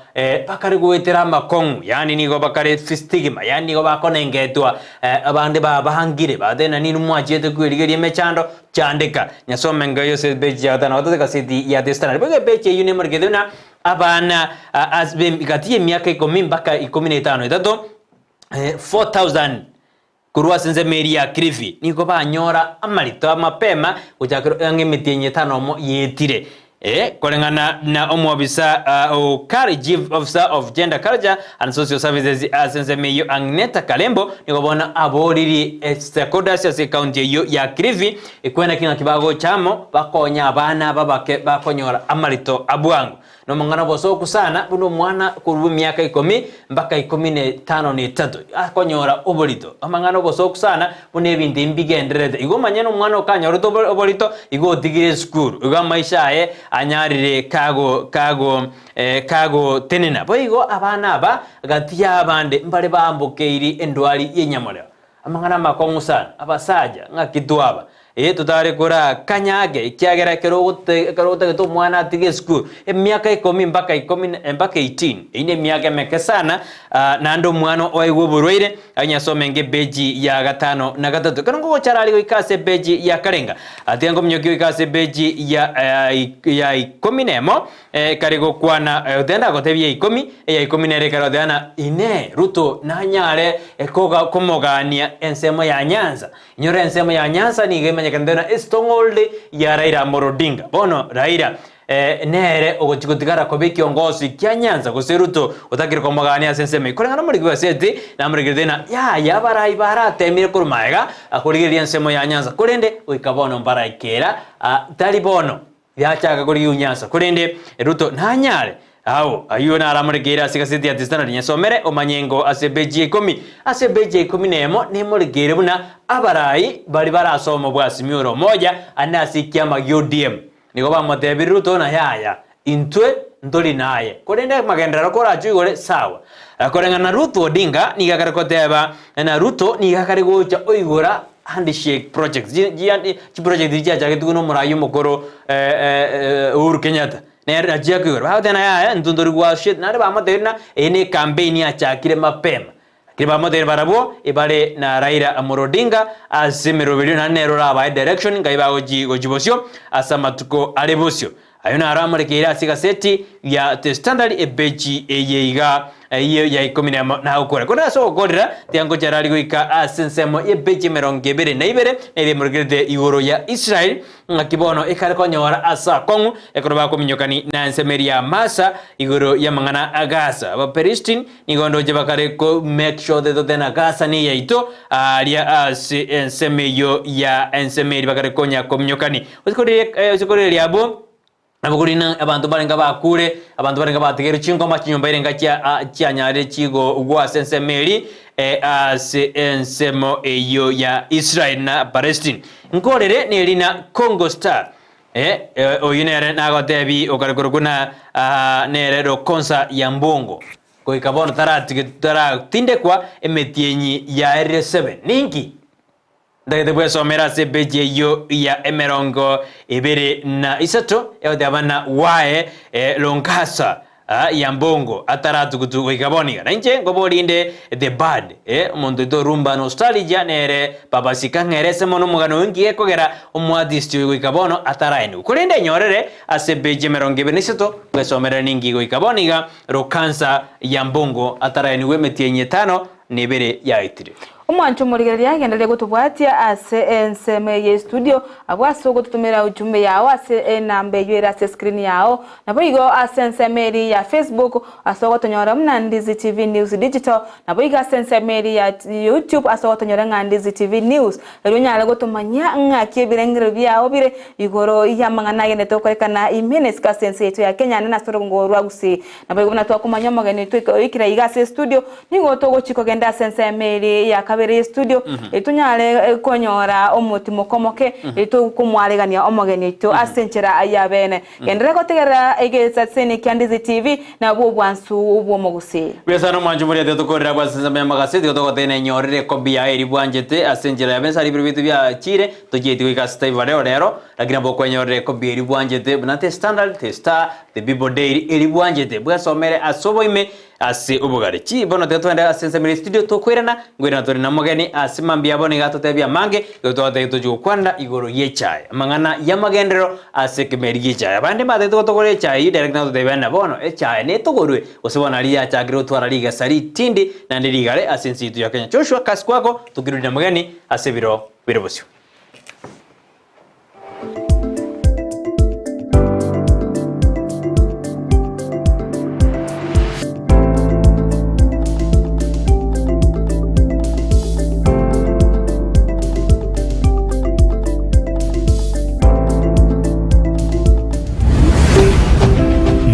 bakari gwetera makongu yani nigo bakari stigma yani nigo bako nengetwa abande bahangire badena ninu mwajete kwirigerie mechando chandika nyasome ngayo sebeji ya gatano gatoto gaseti ya tesana bege beche yune murgedena abana asbe gatiye miaka 10 mpaka 15 itato 4000 kurwa senze meri ya krifi niko banyora amarito mapema ujakiro angemitinye tano yetire kolengana na omwabisa Chief Officer of Gender Culture and Social Services asenze meyo Agneta Kalembo niko bona aboriri stakeholders ya county yo ya krifi ikwena kina kibago chamo bakonya abana babake bakonyora amarito abwangu no mangana bosoku sana buno mwana kurubu miaka 10 mpaka 15 ni 3 akonyora oborito amangana bosoku sana bune bindi mbigenderede igo manyeno mwana okanyora oborito igo digire school igo maisha anyarire kago tenena boigo abana aba gatia abande mbare bambukeiri endwali yenyamora amangana makongu sana abasaja ngakitwaba tutare kura kanyage kiagera kerote geto mwana atige school miaka 10 mpaka 18 ine miaka meke sana na ndo mwana oigwo burwire anyasome nge beji ya gatano na gatatu kanongo gochara ikase beji ya karenga atiango mnyoki ikase beji ya 10 karigo kwana tenda gotebia 10 ya 10 nere karo dana ine Ruto na nyare ekoga komogania ensemo ya Nyanza nyore ensemo ya Nyanza ni gemanya kandena stronghold ya Raila Morodinga bono Raila nere ogochikotigara kobe kiongozi kya Nyanza guseruto utakire komogania senseme korengana muri gwasete na muri gidena ya barai barate mire kurumaiga akurigiria ensemo ya Nyanza kurende uikabono mbaraikera talibono yachaga kuri Nyanza kurende Ruto na nyare Ao ayuna aramurikira sikasiti ya standard nyasomere omanyengo asebeji 10 nemo nemurikire buna abarai bari barasoma bwasimiro moja anasikia UDM niko bamotebi Ruto na yaya intwe ndoli naye kurende magendera kora chugore sawa akorengana Ruto Odinga nigakare koteba na Ruto nigakare gocha oigora handshake projects ji project dija jagetuno murayo mukoro Uhuru Kenyatta nera jagor baada na ya ndundori gwa shit na ba maderna ene campaign ya chakire mapema kiba mader barabo ibale na Raila Morodinga asimero video na nero raba direction ngaiba gojibosio asamatuko alebosio ayuna aramare kira sikaseti ya the standard ebeji eyeiga iyo ya 10 na ukora kona so godira tiango jarali goika asensemo ebeji merongebere na ibere ebe murgede igoro ya Israel ngakibono ekare konyora asa kongu ekoroba ko minyokani na ensemeria masa igoro ya mangana agasa ba peristin nigondo jebakare ko make sure that tena gasa ni yaito alia ensemeyo ya ensemeri bakare konya ko minyokani usikore liabo abukurina abantu barenga bakure abantu barenga bategere chingo machinyomba irenga kya nyare chigo ugwa sensemeri ensemo eyo ya Israel na Palestine nkorere nelina Congo Star oyinere nagotebi okarikurukuna nerero konsa ya mbongo koikabono tara tindekwa emetienyi ya R7 ninki ndagete bwe somera se beje yo ya emerongo ibere na isato yote abana wae lonkasa ya mbongo ataratu kutu ikaboniga na nje ngobolinde the bad mondo do rumba nostalgia nere babasika ngerese mono mugano wingi ekogera omwadist yo ikabono atarainu kulinde nyorere ase beje merongo ibere nisato bwe somera ningi go ikaboniga rokansa ya mbongo atarainu wemetienye 5 nebere ya itire Umwancho murigeria yagendele gutubwatia ase enseme ye studio abwaso gutumira ujumbe yawo ase nambe yo ase screen yawo nabo igo ase enseme ya Facebook aso gutonyora mna Ndizi TV News Digital nabo igo ase enseme ya YouTube aso gutonyora Ndizi TV News runyala gutumanya ngaki birengere byawo bire igoro yamangana yene tokorekana imenes ka sense yetu ya Kenya na sorongo rwa Gusii nabo igo natwa kumanya magane twiko ikira igase studio nigo togo chiko genda ase enseme ya kabere studio etunyale konyora omutimo komoke etukumwaregania omogeni etu asenchera ayabene gendere kotegera egesa sene Ndizi TV na bubwansu ubwo moguse besano manjumuri ya tukorera kwa senza ya magazeti gotogotene nyorere kobia eri bwanjete asenchera yabensa ari bibitu bya chire togeti wika stay valeo rero lakini boko nyorere kobia eri bwanjete bunate standard the star the people daily eri bwanjete bwasomere asobo ime ase ubugare chi bono tetwende asense studio tokwirana ngwira tori na mogeni asimambia bone gato tebia mange gotote toju kwanda igoro yechai mangana ya magendero ase kemeri yechai abande mate tokore chai direct na tebia na bono echai ne togorwe osibona ria chagiro twara liga sari tindi na ndirigare asense itu ya Kenya Joshua kaskwako tukirudi na mogeni ase biro birobosyo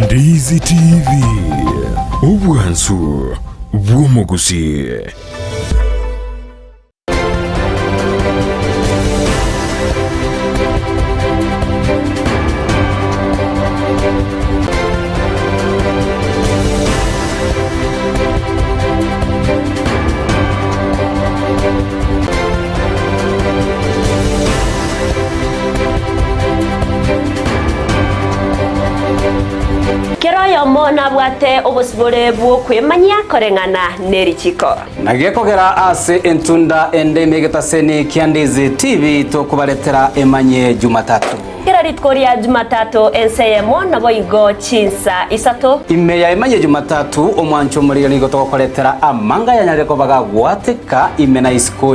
Ndizi TV ubwansu bw'omugusi. nabwate obosibore bwo kwemanya korengana nerichiko nagekogera ase entunda ende megetaseni Ndizi TV tokubaletera emanye Jumatatu kira ritkoria Jumatatu enseyemo nabo igo chinsa isato imeya emanye Jumatatu omwancho muri nigo tokoletera amanga yanyareko baga gwateka imena isiko